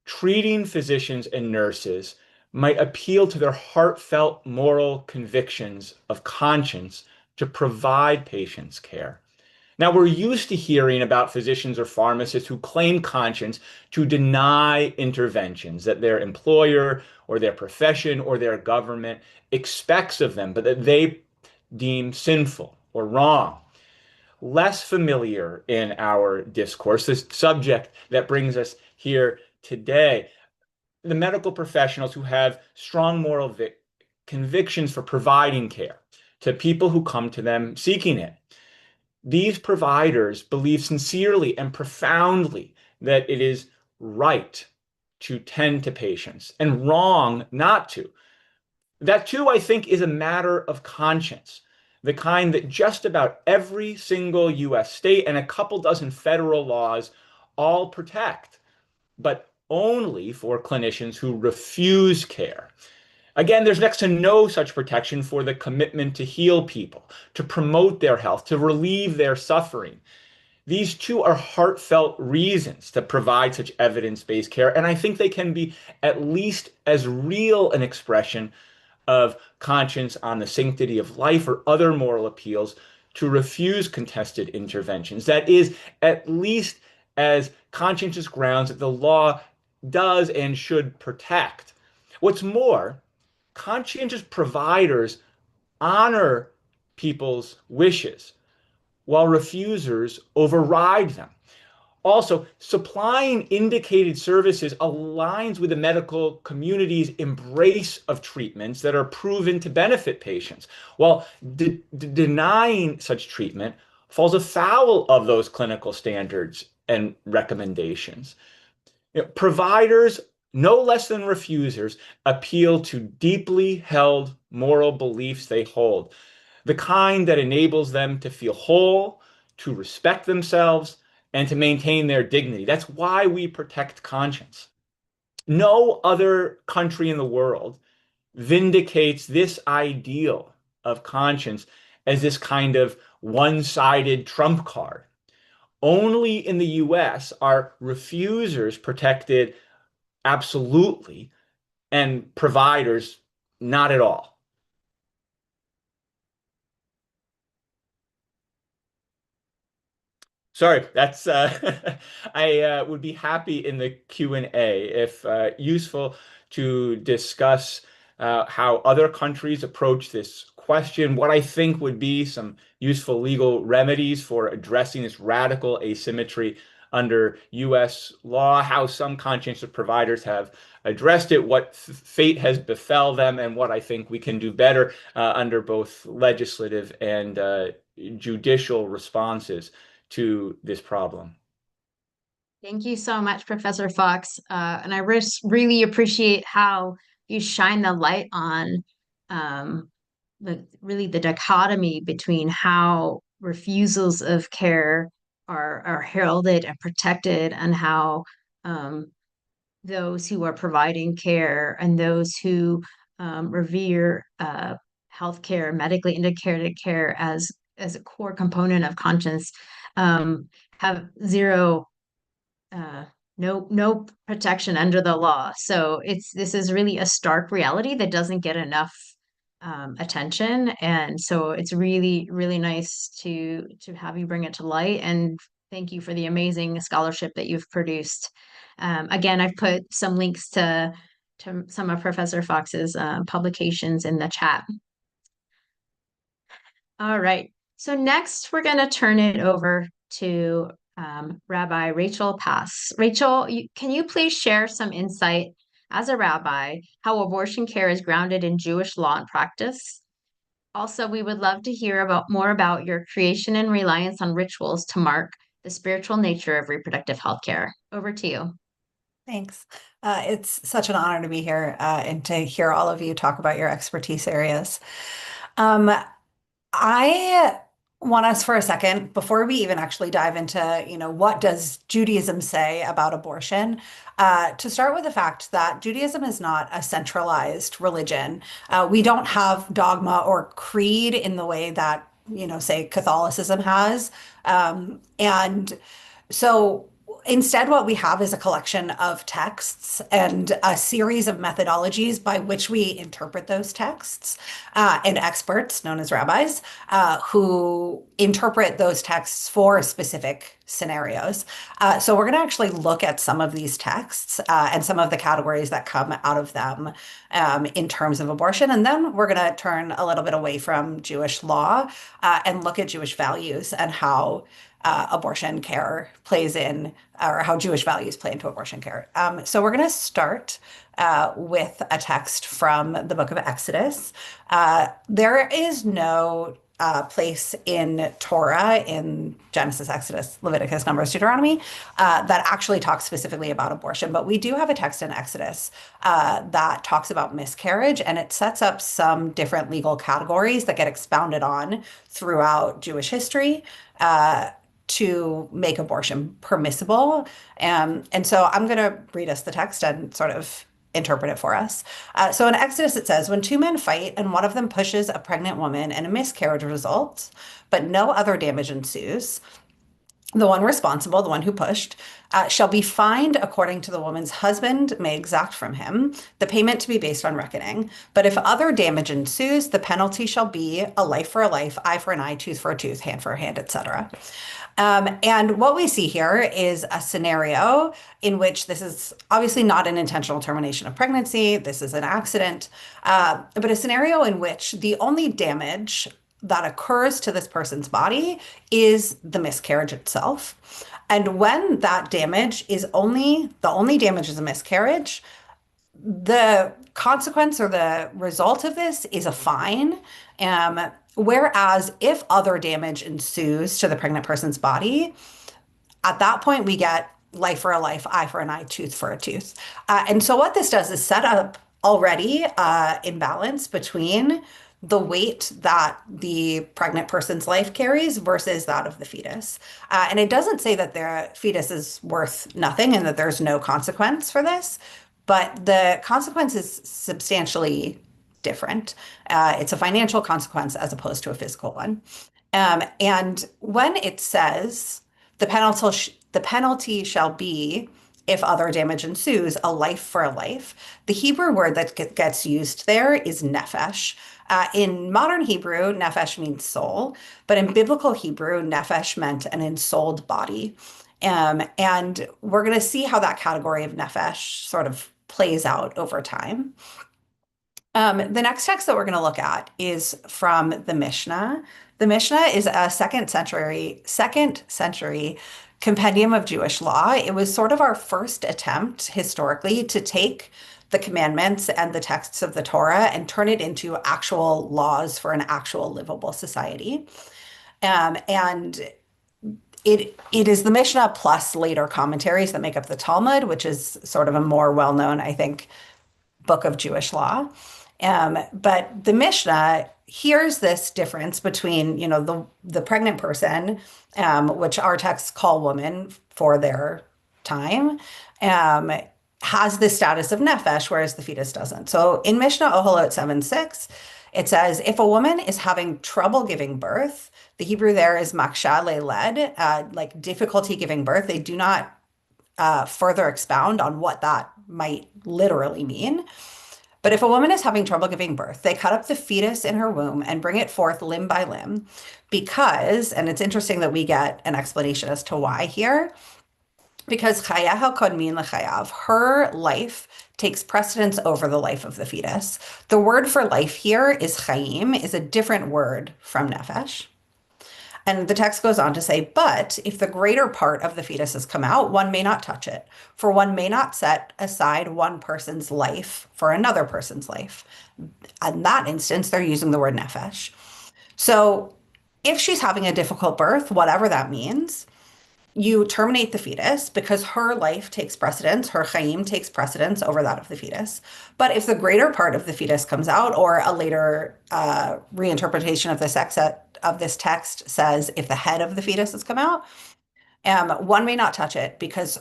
treating physicians and nurses might appeal to their heartfelt moral convictions of conscience to provide patients care. Now, we're used to hearing about physicians or pharmacists who claim conscience to deny interventions that their employer or their profession or their government expects of them, but that they deem sinful or wrong. Less familiar in our discourse, this subject that brings us here today, the medical professionals who have strong moral convictions for providing care to people who come to them seeking it. These providers believe sincerely and profoundly that it is right to tend to patients and wrong not to. That, too, I think, is a matter of conscience, the kind that just about every single US state and a couple dozen federal laws all protect, but only for clinicians who refuse care. Again, there's next to no such protection for the commitment to heal people, to promote their health, to relieve their suffering. These two are heartfelt reasons to provide such evidence-based care, and I think they can be at least as real an expression of conscience on the sanctity of life or other moral appeals to refuse contested interventions. That is at least as conscientious grounds that the law does and should protect. What's more, conscientious providers honor people's wishes, while refusers override them. Also, supplying indicated services aligns with the medical community's embrace of treatments that are proven to benefit patients, while denying such treatment falls afoul of those clinical standards and recommendations. Providers, no less than refusers, appeal to deeply held moral beliefs they hold, the kind that enables them to feel whole, to respect themselves, and to maintain their dignity. That's why we protect conscience. No other country in the world vindicates this ideal of conscience as this kind of one-sided trump card. Only in the US are refusers protected absolutely and providers not at all. Sorry, that's I would be happy in the Q&A if useful to discuss how other countries approach this question, what I think would be some useful legal remedies for addressing this radical asymmetry under US law, how some conscientious providers have addressed it, what fate has befell them, and what I think we can do better under both legislative and judicial responses to this problem. Thank you so much, Professor Fox. And I really appreciate how you shine the light on the dichotomy between how refusals of care are heralded and protected, and how those who are providing care and those who revere healthcare, medically indicated care as a core component of conscience, have zero no protection under the law. So this is really a stark reality that doesn't get enough attention, and so it's really really nice to have you bring it to light. And thank you for the amazing scholarship that you've produced. Again, I've put some links to some of Professor Fox's publications in the chat. All right. So next, we're going to turn it over to Rabbi Rachel Pass. Rachel, can you please share some insight as a rabbi how abortion care is grounded in Jewish law and practice? Also, we would love to hear more about your creation and reliance on rituals to mark the spiritual nature of reproductive health care. Over to you. Thanks. It's such an honor to be here and to hear all of you talk about your expertise areas. I want us for a second, before we even actually dive into, what does Judaism say about abortion, to start with the fact that Judaism is not a centralized religion. We don't have dogma or creed in the way that, say, Catholicism has. And so Instead, what we have is a collection of texts and a series of methodologies by which we interpret those texts, and experts, known as rabbis, who interpret those texts for specific scenarios. So we're going to actually look at some of these texts and some of the categories that come out of them in terms of abortion. And then we're going to turn a little bit away from Jewish law and look at Jewish values and how abortion care plays in, or how Jewish values play into abortion care. So we're going to start with a text from the book of Exodus. There is no place in Torah, in Genesis, Exodus, Leviticus, Numbers, Deuteronomy, that actually talks specifically about abortion. But we do have a text in Exodus that talks about miscarriage, and it sets up some different legal categories that get expounded on throughout Jewish history to make abortion permissible. And so I'm going to read us the text and sort of interpret it for us. So in Exodus, it says, when two men fight and one of them pushes a pregnant woman and a miscarriage results, but no other damage ensues, the one responsible, the one who pushed, shall be fined according to the woman's husband may exact from him, the payment to be based on reckoning. But if other damage ensues, the penalty shall be a life for a life, eye for an eye, tooth for a tooth, hand for a hand, etc. And what we see here is a scenario in which this is obviously not an intentional termination of pregnancy. This is an accident, but a scenario in which the only damage that occurs to this person's body is the miscarriage itself. And when that damage is the only damage is a miscarriage, the consequence or the result of this is a fine. Whereas if other damage ensues to the pregnant person's body, at that point we get life for a life, eye for an eye, tooth for a tooth. And so what this does is set up already imbalance between the weight that the pregnant person's life carries versus that of the fetus. And it doesn't say that the fetus is worth nothing and that there's no consequence for this, but the consequence is substantially different. It's a financial consequence as opposed to a physical one. And when it says the penalty shall be, if other damage ensues, a life for a life, the Hebrew word that gets used there is nephesh. In modern Hebrew, nephesh means soul, but in biblical Hebrew, nephesh meant an ensouled body. And we're going to see how that category of nephesh sort of plays out over time. The next text that we're going to look at is from the Mishnah. The Mishnah is a second century compendium of Jewish law. It was sort of our first attempt historically to take the commandments and the texts of the Torah and turn it into actual laws for an actual livable society. And it is the Mishnah plus later commentaries that make up the Talmud, which is sort of a more well-known, I think, book of Jewish law. But the Mishnah, here's this difference between, the pregnant person, which our texts call woman for their time, has the status of nephesh, whereas the fetus doesn't. So in Mishnah Oholot 7:6, it says, if a woman is having trouble giving birth, the Hebrew there is maksha leiled, like difficulty giving birth. They do not further expound on what that might literally mean. But if a woman is having trouble giving birth, they cut up the fetus in her womb and bring it forth limb by limb because, and it's interesting that we get an explanation as to why here, because chayaha kodmin lechayav, her life takes precedence over the life of the fetus. The word for life here is chayim, is a different word from nephesh. And the text goes on to say, but if the greater part of the fetus has come out, one may not touch it, for one may not set aside one person's life for another person's life. In that instance, they're using the word nephesh. So if she's having a difficult birth, whatever that means, you terminate the fetus because her life takes precedence, her chayim takes precedence over that of the fetus. But if the greater part of the fetus comes out, or a later reinterpretation of this text says if the head of the fetus has come out, one may not touch it because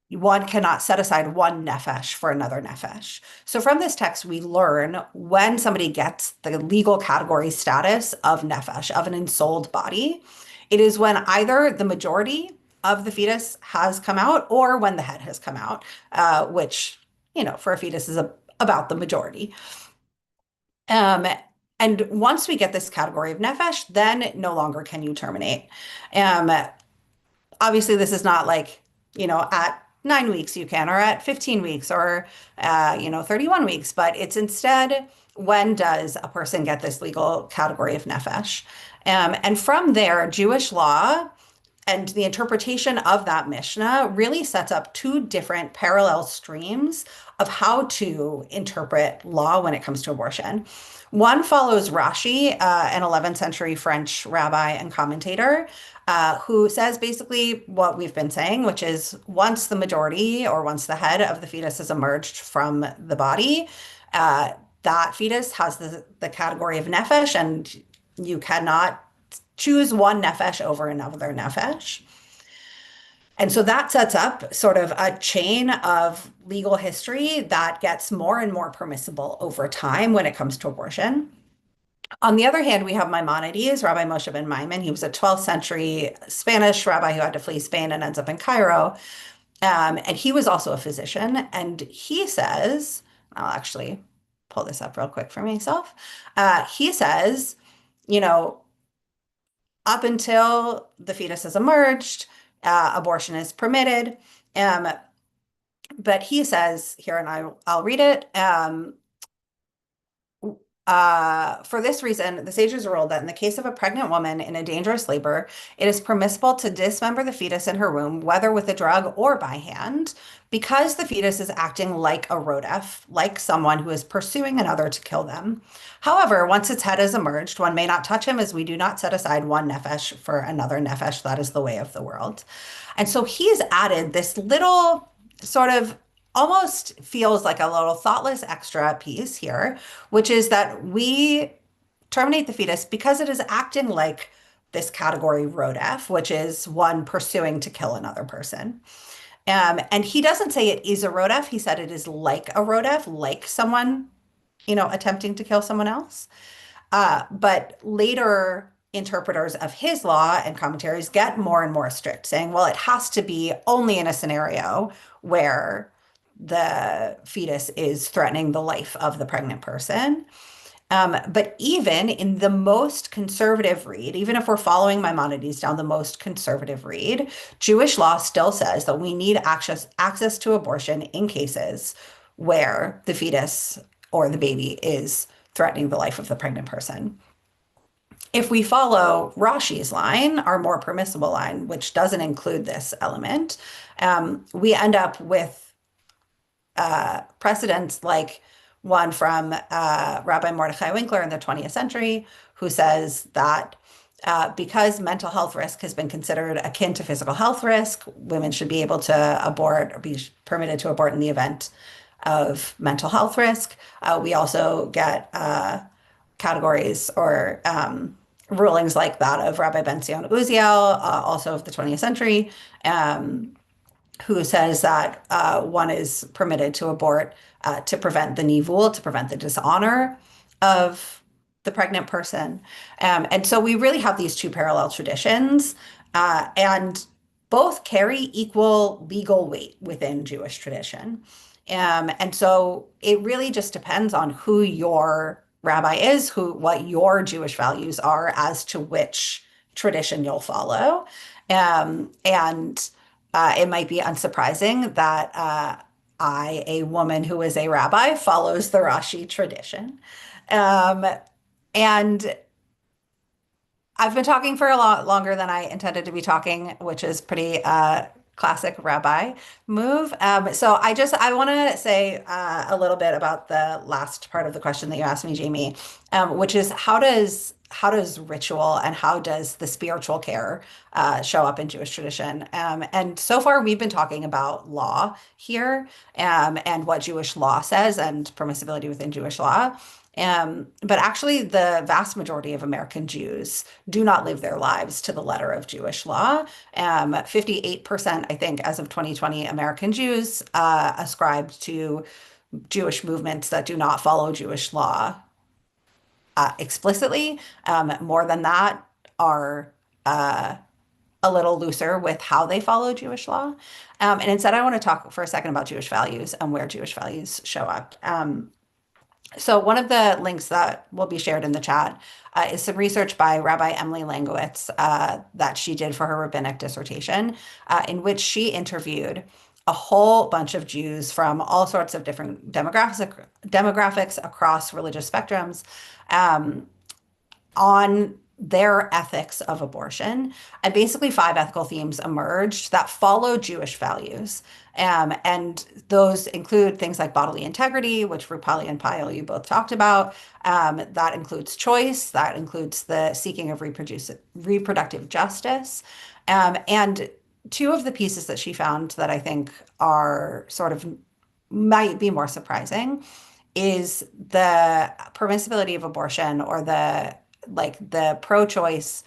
one cannot set aside one nephesh for another nephesh. So from this text, we learn when somebody gets the legal category status of nephesh, of an ensouled body, it is when either the majority of the fetus has come out or when the head has come out, which, for a fetus is about the majority. Um, and once we get this category of nefesh, then no longer can you terminate. Um, Obviously, this is not like, at 9 weeks you can, or at 15 weeks, or, 31 weeks, but it's instead, when does a person get this legal category of nefesh? And from there, Jewish law and the interpretation of that Mishnah really sets up two different parallel streams of how to interpret law when it comes to abortion. One follows Rashi, an 11th century French rabbi and commentator, who says basically what we've been saying, which is once the majority or once the head of the fetus has emerged from the body, that fetus has the category of nefesh, and you cannot choose one nefesh over another nefesh. And so that sets up sort of a chain of legal history that gets more and more permissible over time when it comes to abortion. On the other hand, we have Maimonides, Rabbi Moshe ben Maimon. He was a 12th century Spanish rabbi who had to flee Spain and ends up in Cairo. And he was also a physician. And he says, I'll actually pull this up real quick for myself. He says, up until the fetus has emerged, abortion is permitted. But he says here, and I'll read it. For this reason, the sages ruled that in the case of a pregnant woman in a dangerous labor, it is permissible to dismember the fetus in her womb, whether with a drug or by hand, because the fetus is acting like a rodef, like someone who is pursuing another to kill them. However, once its head has emerged, one may not touch him, as we do not set aside one nefesh for another nefesh. That is the way of the world. And so he's added this little sort of almost feels like a little thoughtless extra piece here, which is that we terminate the fetus because it is acting like this category rodef, which is one pursuing to kill another person. And he doesn't say it is a rodef. He said it is like a rodef, like someone, attempting to kill someone else. But later interpreters of his law and commentaries get more and more strict, saying, well, it has to be only in a scenario where the fetus is threatening the life of the pregnant person. But even in the most conservative read, even if we're following Maimonides down the most conservative read, Jewish law still says that we need access to abortion in cases where the fetus or the baby is threatening the life of the pregnant person. If we follow Rashi's line, our more permissible line, which doesn't include this element, we end up with precedents like one from Rabbi Mordechai Winkler in the 20th century, who says that because mental health risk has been considered akin to physical health risk, women should be able to abort or be permitted to abort in the event of mental health risk. We also get categories or rulings like that of Rabbi Ben Zion Uziel, also of the 20th century, who says that one is permitted to abort to prevent the nivul, to prevent the dishonor of the pregnant person. And so we really have these two parallel traditions, and both carry equal legal weight within Jewish tradition. And so it really just depends on who your rabbi is, what your Jewish values are as to which tradition you'll follow. And it might be unsurprising that I, a woman who is a rabbi, follows the Rashi tradition. And I've been talking for a lot longer than I intended to be talking, which is pretty classic rabbi move. So I want to say a little bit about the last part of the question that you asked me, Jamie, which is how does ritual and how does the spiritual care show up in Jewish tradition? And so far we've been talking about law here, and what Jewish law says and permissibility within Jewish law. But actually, the vast majority of American Jews do not live their lives to the letter of Jewish law. 58%, I think, as of 2020, American Jews ascribed to Jewish movements that do not follow Jewish law explicitly. More than that are a little looser with how they follow Jewish law. And instead, I want to talk for a second about Jewish values and where Jewish values show up. So one of the links that will be shared in the chat is some research by Rabbi Emily Langowitz that she did for her rabbinic dissertation, in which she interviewed a whole bunch of Jews from all sorts of different demographics across religious spectrums, on their ethics of abortion. And basically, 5 ethical themes emerged that follow Jewish values. And those include things like bodily integrity, which Rupali and Payal, you both talked about. That includes choice, that includes the seeking of reproductive justice. And two of the pieces that she found that I think are sort of might be more surprising is the permissibility of abortion, or the pro-choice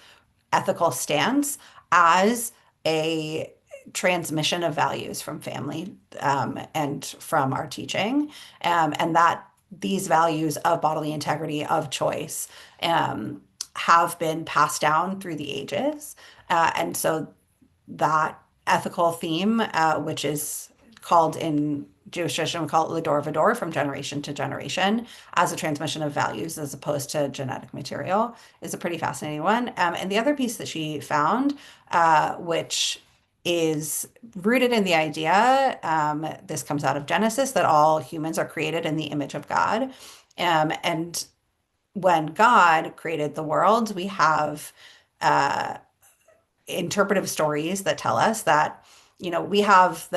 ethical stance as a transmission of values from family, and from our teaching, and that these values of bodily integrity, of choice, have been passed down through the ages. And so that ethical theme, which is called in Jewish tradition, we call it Lador Vador, from generation to generation, as a transmission of values as opposed to genetic material, is a pretty fascinating one. And the other piece that she found, which is rooted in the idea, this comes out of Genesis, that all humans are created in the image of God. And when God created the world, we have interpretive stories that tell us that, we have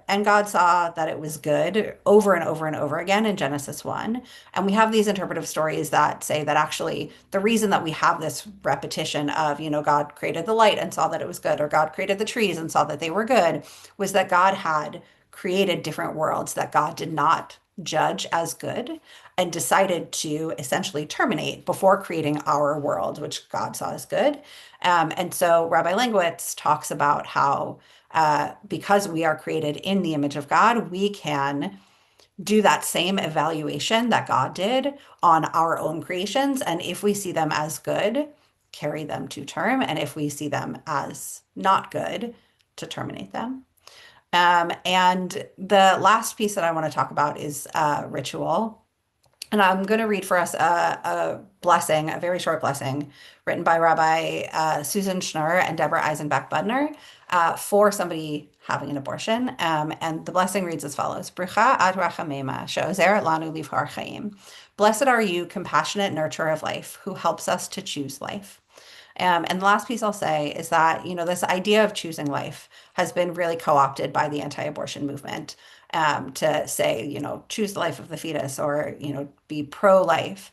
and God saw that it was good over and over and over again in Genesis 1. And we have these interpretive stories that say that actually the reason that we have this repetition of, God created the light and saw that it was good, or God created the trees and saw that they were good, was that God had created different worlds that God did not judge as good, and decided to essentially terminate before creating our world, which God saw as good. And so Rabbi Langowitz talks about how, because we are created in the image of God, we can do that same evaluation that God did on our own creations. And if we see them as good, carry them to term. And if we see them as not good, to terminate them. And the last piece that I want to talk about is ritual. And I'm going to read for us a blessing, a very short blessing, written by Rabbi Susan Schnur and Deborah Eisenbach Budner, for somebody having an abortion. And the blessing reads as follows: Bricha ad rachamema, she'ozer lanu livhar chaim. Blessed are you, compassionate nurturer of life, who helps us to choose life. And the last piece I'll say is that, this idea of choosing life has been really co-opted by the anti-abortion movement, to say, choose the life of the fetus, or, be pro-life.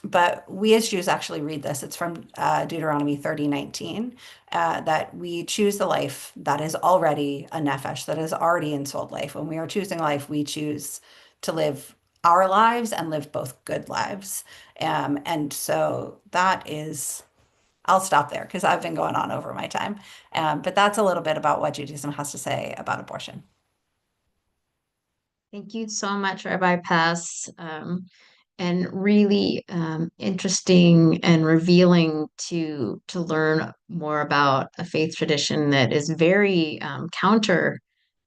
But we as Jews actually read this. It's from Deuteronomy 30:19, that we choose the life that is already a nefesh, that is already ensouled life. When we are choosing life, we choose to live our lives and live both good lives. And so that is, I'll stop there because I've been going on over my time. But that's a little bit about what Judaism has to say about abortion. Thank you so much, Rabbi Pass. And really interesting and revealing to learn more about a faith tradition that is very counter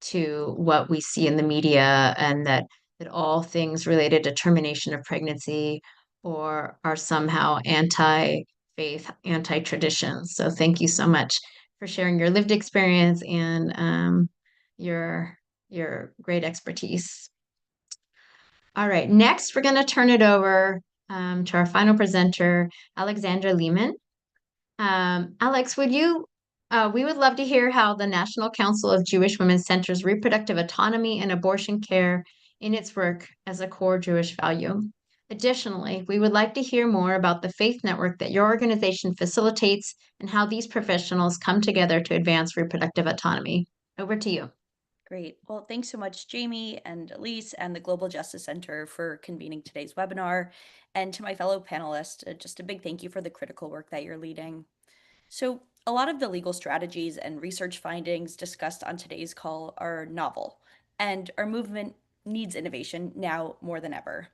to what we see in the media, and that all things related to termination of pregnancy or are somehow anti-faith, anti-tradition. So thank you so much for sharing your lived experience and your great expertise. All right, next we're going to turn it over to our final presenter, Alexandra Lehman. Alex, we would love to hear how the National Council of Jewish Women centers reproductive autonomy and abortion care in its work as a core Jewish value. Additionally, we would like to hear more about the faith network that your organization facilitates and how these professionals come together to advance reproductive autonomy. Over to you. Great. Well, thanks so much, Jamie and Elise and the Global Justice Center for convening today's webinar. And to my fellow panelists, just a big thank you for the critical work that you're leading. So a lot of the legal strategies and research findings discussed on today's call are novel, and our movement needs innovation now more than ever.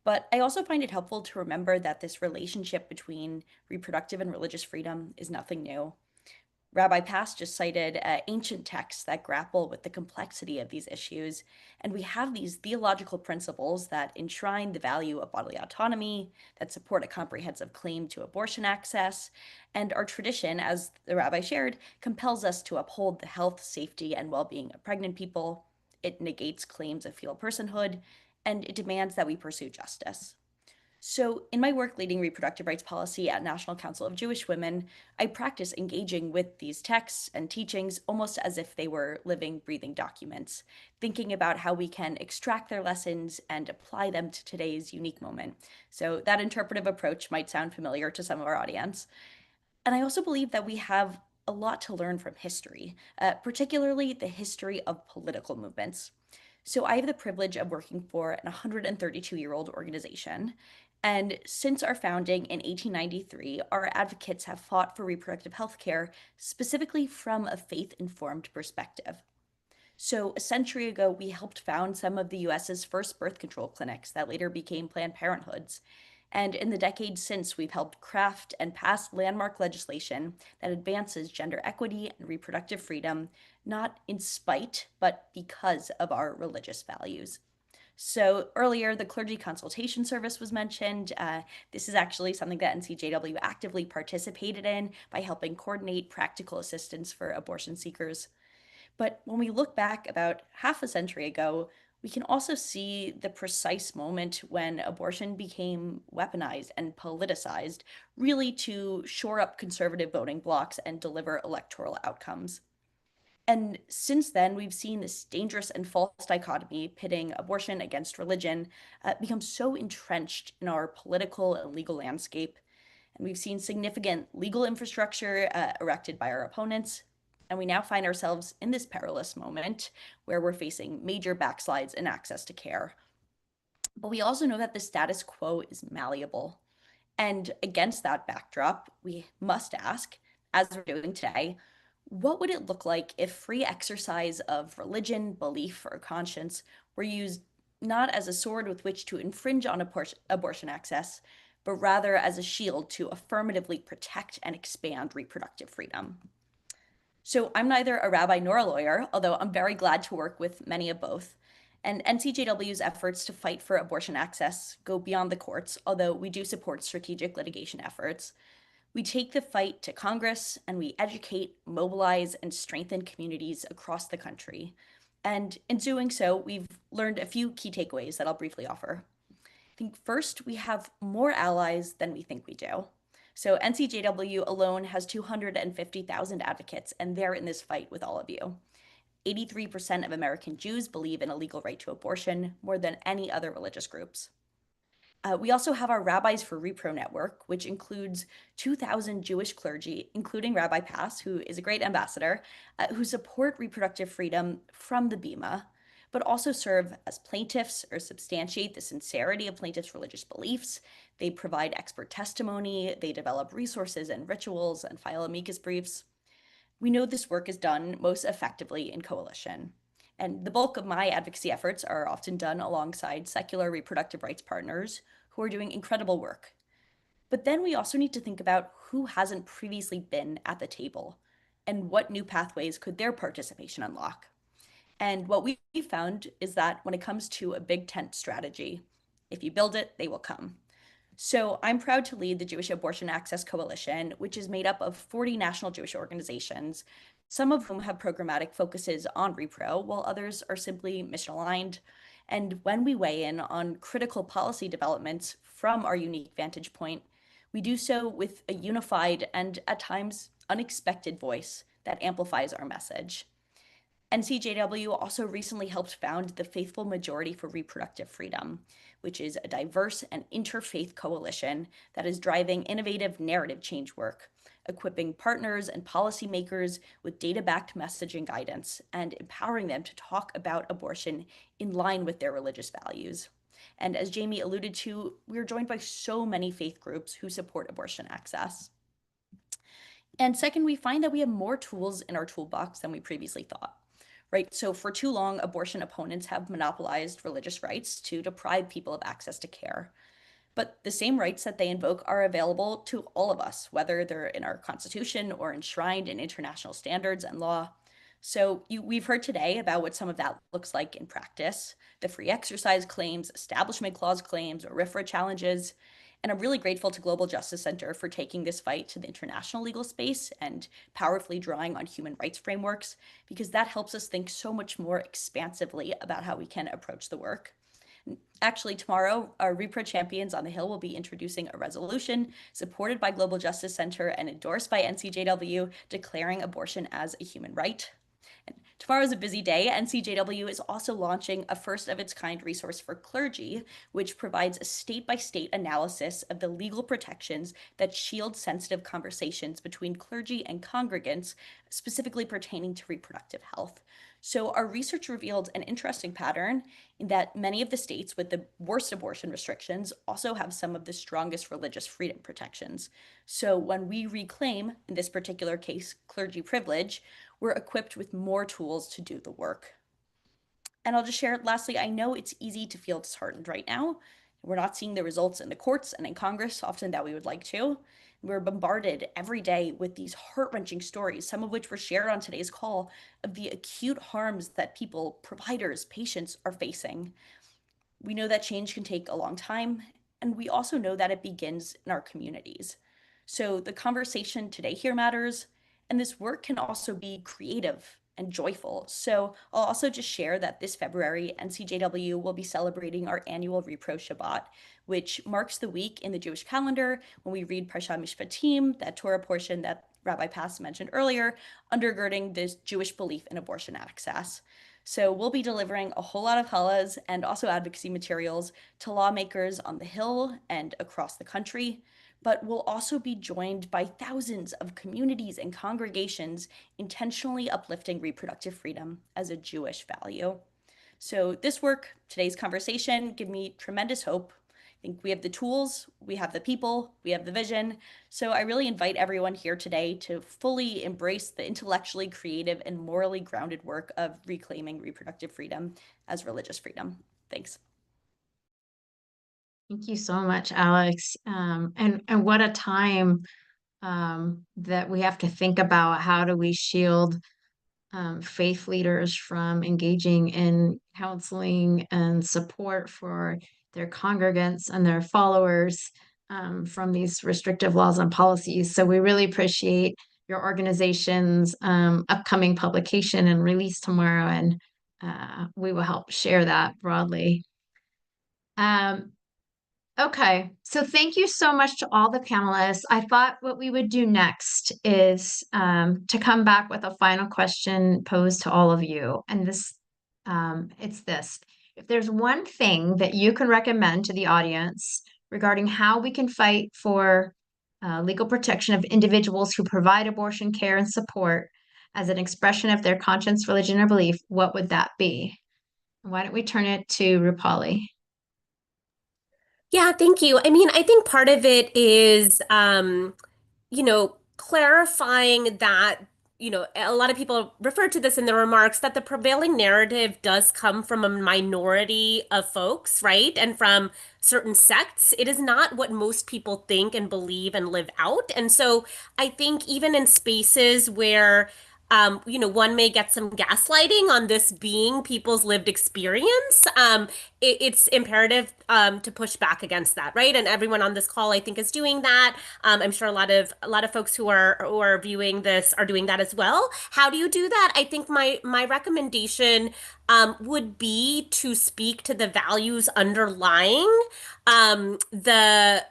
But I also find it helpful to remember that this relationship between reproductive and religious freedom is nothing new. Rabbi Pass just cited ancient texts that grapple with the complexity of these issues, and we have these theological principles that enshrine the value of bodily autonomy, that support a comprehensive claim to abortion access, and our tradition, as the rabbi shared, compels us to uphold the health, safety, and well-being of pregnant people. It negates claims of fetal personhood, and it demands that we pursue justice. So, in my work leading reproductive rights policy at National Council of Jewish Women, I practice engaging with these texts and teachings almost as if they were living, breathing documents, thinking about how we can extract their lessons and apply them to today's unique moment. So, that interpretive approach might sound familiar to some of our audience. And I also believe that we have a lot to learn from history, particularly the history of political movements. So I have the privilege of working for an 132-year-old organization. And since our founding in 1893, our advocates have fought for reproductive health care specifically from a faith-informed perspective. So a century ago, we helped found some of the US's first birth control clinics that later became Planned Parenthoods. And in the decades since, we've helped craft and pass landmark legislation that advances gender equity and reproductive freedom, not in spite, but because of our religious values. So earlier, the clergy consultation service was mentioned. This is actually something that NCJW actively participated in by helping coordinate practical assistance for abortion seekers. But when we look back about half a century ago, we can also see the precise moment when abortion became weaponized and politicized, really to shore up conservative voting blocs and deliver electoral outcomes. And since then, we've seen this dangerous and false dichotomy pitting abortion against religion become so entrenched in our political and legal landscape. And we've seen significant legal infrastructure erected by our opponents. And we now find ourselves in this perilous moment where we're facing major backslides in access to care. But we also know that the status quo is malleable. And against that backdrop, we must ask, as we're doing today, what would it look like if free exercise of religion, belief, or conscience were used not as a sword with which to infringe on abortion access, but rather as a shield to affirmatively protect and expand reproductive freedom? So I'm neither a rabbi nor a lawyer, although I'm very glad to work with many of both. And NCJW's efforts to fight for abortion access go beyond the courts, although we do support strategic litigation efforts. We take the fight to Congress and we educate, mobilize, and strengthen communities across the country. And in doing so, we've learned a few key takeaways that I'll briefly offer. I think first, we have more allies than we think we do. So NCJW alone has 250,000 advocates, and they're in this fight with all of you. 83% of American Jews believe in a legal right to abortion, more than any other religious groups. We also have our Rabbis for Repro network, which includes 2,000 Jewish clergy, including Rabbi Pass, who is a great ambassador, who support reproductive freedom from the Bima, but also serve as plaintiffs or substantiate the sincerity of plaintiffs' religious beliefs. They provide expert testimony, they develop resources and rituals, and file amicus briefs. We know this work is done most effectively in coalition. And the bulk of my advocacy efforts are often done alongside secular reproductive rights partners who are doing incredible work. But then we also need to think about who hasn't previously been at the table and what new pathways could their participation unlock. And what we found is that when it comes to a big tent strategy, if you build it, they will come. So I'm proud to lead the Jewish Abortion Access Coalition, which is made up of 40 national Jewish organizations, some of whom have programmatic focuses on repro, while others are simply mission aligned. And when we weigh in on critical policy developments from our unique vantage point, we do so with a unified and at times unexpected voice that amplifies our message. NCJW also recently helped found the Faithful Majority for Reproductive Freedom, which is a diverse and interfaith coalition that is driving innovative narrative change work, equipping partners and policymakers with data-backed messaging guidance and empowering them to talk about abortion in line with their religious values. And as Jamie alluded to, we're joined by so many faith groups who support abortion access. And second, we find that we have more tools in our toolbox than we previously thought. Right? So for too long, abortion opponents have monopolized religious rights to deprive people of access to care. But the same rights that they invoke are available to all of us, whether they're in our Constitution or enshrined in international standards and law. So we've heard today about what some of that looks like in practice, the free exercise claims, Establishment Clause claims, or RFRA challenges. And I'm really grateful to Global Justice Center for taking this fight to the international legal space and powerfully drawing on human rights frameworks, because that helps us think so much more expansively about how we can approach the work. Actually, tomorrow, our repro champions on the Hill will be introducing a resolution supported by Global Justice Center and endorsed by NCJW, declaring abortion as a human right. And tomorrow is a busy day. NCJW is also launching a first of its kind resource for clergy, which provides a state-by-state analysis of the legal protections that shield sensitive conversations between clergy and congregants, specifically pertaining to reproductive health. So our research revealed an interesting pattern in that many of the states with the worst abortion restrictions also have some of the strongest religious freedom protections. So when we reclaim, in this particular case, clergy privilege, we're equipped with more tools to do the work. And I'll just share, lastly, I know it's easy to feel disheartened right now. We're not seeing the results in the courts and in Congress often that we would like to. We're bombarded every day with these heart-wrenching stories, some of which were shared on today's call, of the acute harms that people, providers, patients are facing. We know that change can take a long time, and we also know that it begins in our communities. So the conversation today here matters, and this work can also be creative and joyful. So I'll also just share that this February, NCJW will be celebrating our annual Repro Shabbat, which marks the week in the Jewish calendar when we read Parshat Mishpatim, that Torah portion that Rabbi Pass mentioned earlier, undergirding this Jewish belief in abortion access. So we'll be delivering a whole lot of challahs and also advocacy materials to lawmakers on the Hill and across the country, but we'll also be joined by thousands of communities and congregations intentionally uplifting reproductive freedom as a Jewish value. So this work, today's conversation, give me tremendous hope. I think we have the tools, we have the people, we have the vision. So I really invite everyone here today to fully embrace the intellectually creative and morally grounded work of reclaiming reproductive freedom as religious freedom. Thanks. Thank you so much, Alex. And what a time that we have to think about how do we shield faith leaders from engaging in counseling and support for their congregants and their followers from these restrictive laws and policies. So we really appreciate your organization's upcoming publication and release tomorrow, and we will help share that broadly. Okay, so thank you so much to all the panelists. I thought what we would do next is to come back with a final question posed to all of you. And it's this. If there's one thing that you can recommend to the audience regarding how we can fight for legal protection of individuals who provide abortion care and support as an expression of their conscience, religion, or belief, what would that be? Why don't we turn it to Rupali? Yeah, thank you. I mean, I think part of it is, clarifying that, a lot of people refer to this in the remarks that the prevailing narrative does come from a minority of folks, right? And from certain sects. It is not what most people think and believe and live out. And so I think even in spaces where one may get some gaslighting on this being people's lived experience. It's imperative to push back against that, right? And everyone on this call, I think, is doing that. I'm sure a lot of folks who are viewing this are doing that as well. How do you do that? I think my recommendation would be to speak to the values underlying the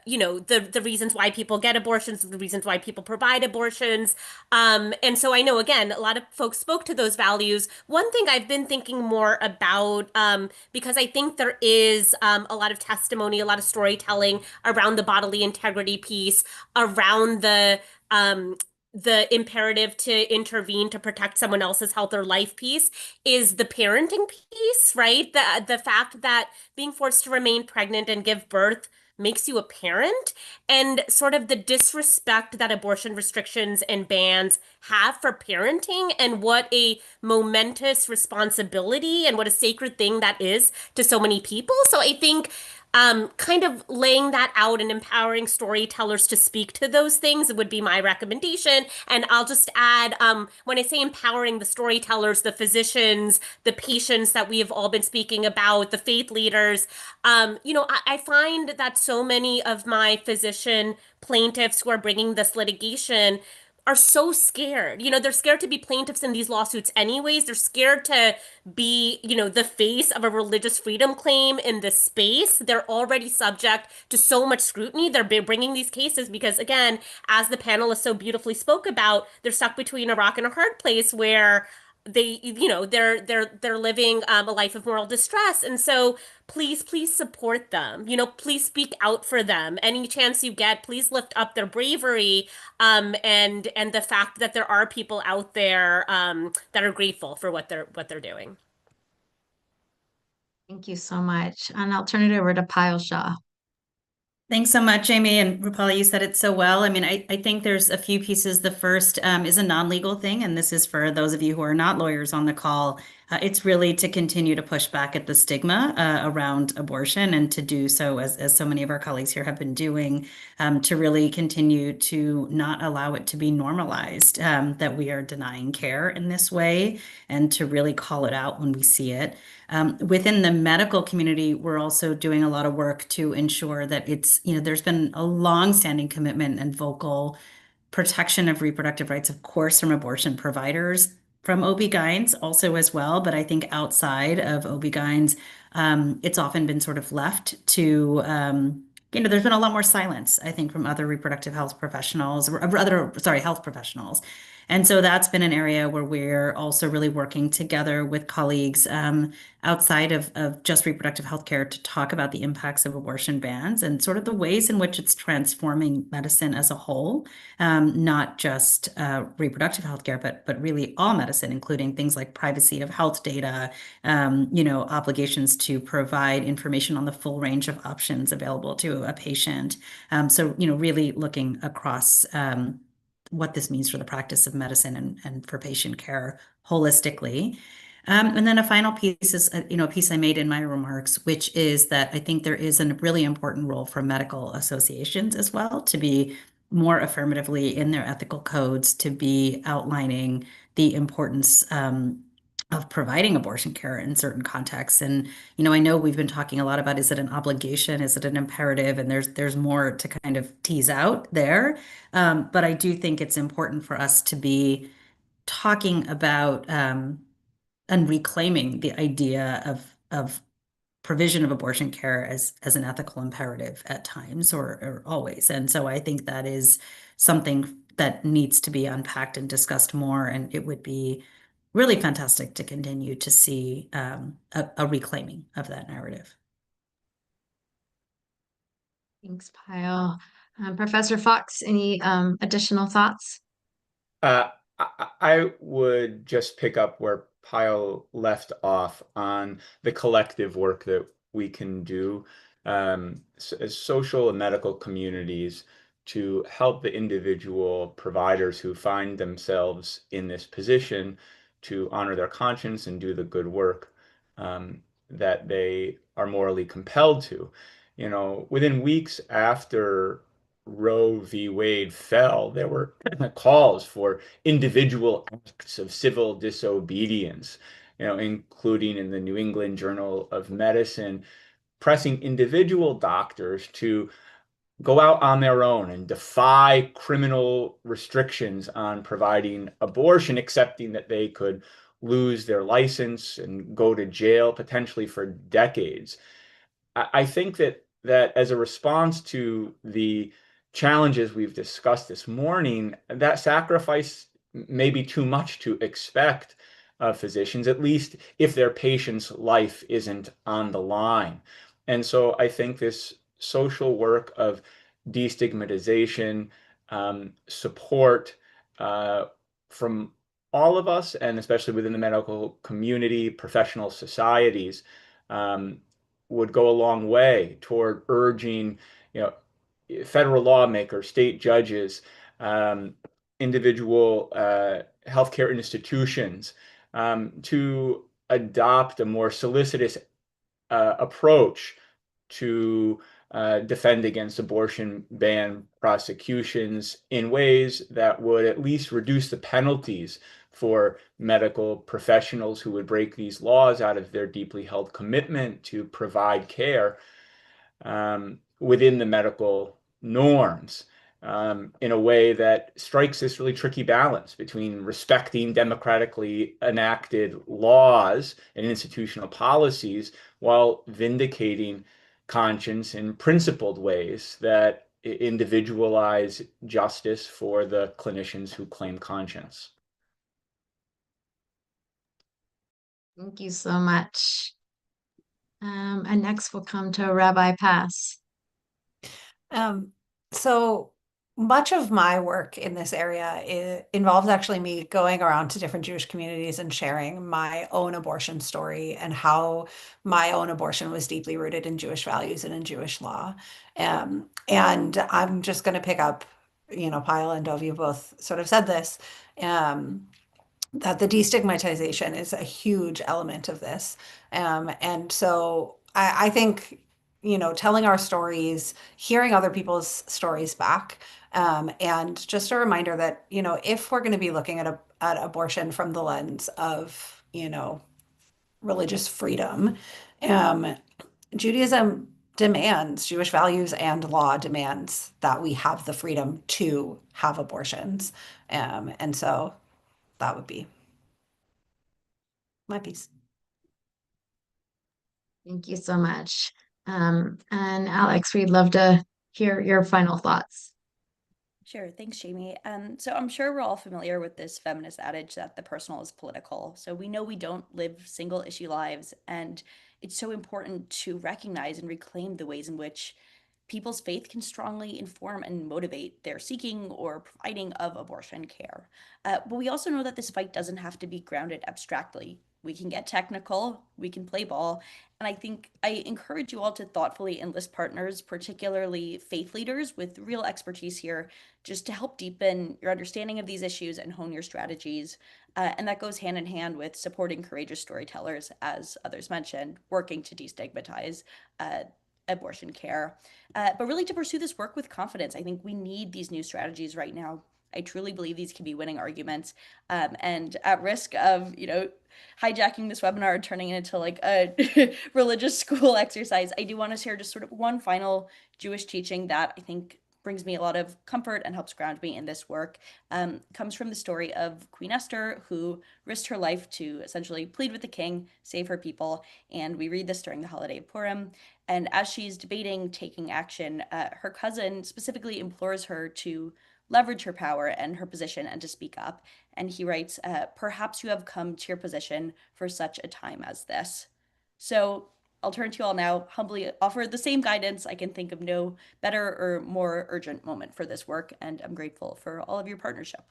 reasons why people get abortions, the reasons why people provide abortions. And so I know, again, a lot of folks spoke to those values. One thing I've been thinking more about, because I think there is a lot of testimony, a lot of storytelling around the bodily integrity piece, around the imperative to intervene to protect someone else's health or life piece, is the parenting piece, right? The fact that being forced to remain pregnant and give birth makes you a parent, and sort of the disrespect that abortion restrictions and bans have for parenting, and what a momentous responsibility and what a sacred thing that is to so many people. So I think kind of laying that out and empowering storytellers to speak to those things would be my recommendation. And I'll just add, when I say empowering the storytellers, the physicians, the patients that we have all been speaking about, the faith leaders, I find that so many of my physician plaintiffs who are bringing this litigation are so scared. They're scared to be plaintiffs in these lawsuits anyways. They're scared to be, the face of a religious freedom claim in this space. They're already subject to so much scrutiny. They're bringing these cases because, again, as the panelists so beautifully spoke about, they're stuck between a rock and a hard place where they're living a life of moral distress. And so please support them. Please speak out for them. Any chance you get, please lift up their bravery, and the fact that there are people out there that are grateful for what they're doing. Thank you so much. And I'll turn it over to Payal Shah. Thanks so much, Amy. And Rupali, you said it so well. I mean, I think there's a few pieces. The first is a non-legal thing, and this is for those of you who are not lawyers on the call. It's really to continue to push back at the stigma around abortion and to do so, as so many of our colleagues here have been doing, to really continue to not allow it to be normalized, that we are denying care in this way, and to really call it out when we see it. Within the medical community, we're also doing a lot of work to ensure that there's been a long-standing commitment and vocal protection of reproductive rights, of course, from abortion providers, from OB-GYNs also as well. But I think outside of OB-GYNs, it's often been sort of left to, there's been a lot more silence, I think, from other reproductive health professionals or other, sorry, health professionals. And so that's been an area where we're also really working together with colleagues outside of just reproductive health care to talk about the impacts of abortion bans and sort of the ways in which it's transforming medicine as a whole, not just reproductive health care, but really all medicine, including things like privacy of health data, obligations to provide information on the full range of options available to a patient. So, really looking across what this means for the practice of medicine and for patient care holistically. And then a final piece is, a piece I made in my remarks, which is that I think there is a really important role for medical associations as well to be more affirmatively in their ethical codes, to be outlining the importance of providing abortion care in certain contexts. And, I know we've been talking a lot about, is it an obligation? Is it an imperative? And there's more to kind of tease out there. But I do think it's important for us to be talking about and reclaiming the idea of provision of abortion care as an ethical imperative at times or always. And so I think that is something that needs to be unpacked and discussed more. And it would be really fantastic to continue to see a reclaiming of that narrative. Thanks, Payal. Professor Fox, any additional thoughts? I would just pick up where Pyle left off on the collective work that we can do as social and medical communities to help the individual providers who find themselves in this position to honor their conscience and do the good work that they are morally compelled to. Within weeks after Roe v. Wade fell, there were calls for individual acts of civil disobedience, including in the New England Journal of Medicine, pressing individual doctors to go out on their own and defy criminal restrictions on providing abortion, accepting that they could lose their license and go to jail potentially for decades. I think that as a response to the challenges we've discussed this morning, that sacrifice may be too much to expect of physicians, at least if their patient's life isn't on the line. And so I think this social work of destigmatization, support from all of us, and especially within the medical community, professional societies, would go a long way toward urging, federal lawmakers, state judges, individual healthcare institutions to adopt a more solicitous approach to defend against abortion ban prosecutions in ways that would at least reduce the penalties for medical professionals who would break these laws out of their deeply held commitment to provide care within the medical norms, in a way that strikes this really tricky balance between respecting democratically enacted laws and institutional policies while vindicating conscience in principled ways that individualize justice for the clinicians who claim conscience. Thank you so much. And next we'll come to Rabbi Pass. So much of my work in this area involves actually me going around to different Jewish communities and sharing my own abortion story and how my own abortion was deeply rooted in Jewish values and in Jewish law. And I'm just going to pick up, Payal and Dov, you both sort of said this, that the destigmatization is a huge element of this. And so I think, telling our stories, hearing other people's stories back, and just a reminder that, if we're going to be looking at abortion from the lens of, religious freedom, Judaism demands, Jewish values and law demands that we have the freedom to have abortions. And so that would be my piece. Thank you so much. And Alex, we'd love to hear your final thoughts. Sure. Thanks, Jamie. So I'm sure we're all familiar with this feminist adage that the personal is political. So we know we don't live single issue lives, and it's so important to recognize and reclaim the ways in which people's faith can strongly inform and motivate their seeking or providing of abortion care. But we also know that this fight doesn't have to be grounded abstractly. We can get technical, we can play ball, and I think I encourage you all to thoughtfully enlist partners, particularly faith leaders with real expertise here, just to help deepen your understanding of these issues and hone your strategies. And that goes hand in hand with supporting courageous storytellers, as others mentioned, working to destigmatize abortion care. But really to pursue this work with confidence. I think we need these new strategies right now. I truly believe these can be winning arguments. And at risk of, hijacking this webinar and turning it into like a religious school exercise, I do want to share just sort of one final Jewish teaching that I think brings me a lot of comfort and helps ground me in this work. Comes from the story of Queen Esther, who risked her life to essentially plead with the king, save her people. And we read this during the holiday of Purim. And as she's debating taking action, her cousin specifically implores her to leverage her power and her position and to speak up. And he writes, perhaps you have come to your position for such a time as this. So I'll turn to you all now, humbly offer the same guidance. I can think of no better or more urgent moment for this work, and I'm grateful for all of your partnership.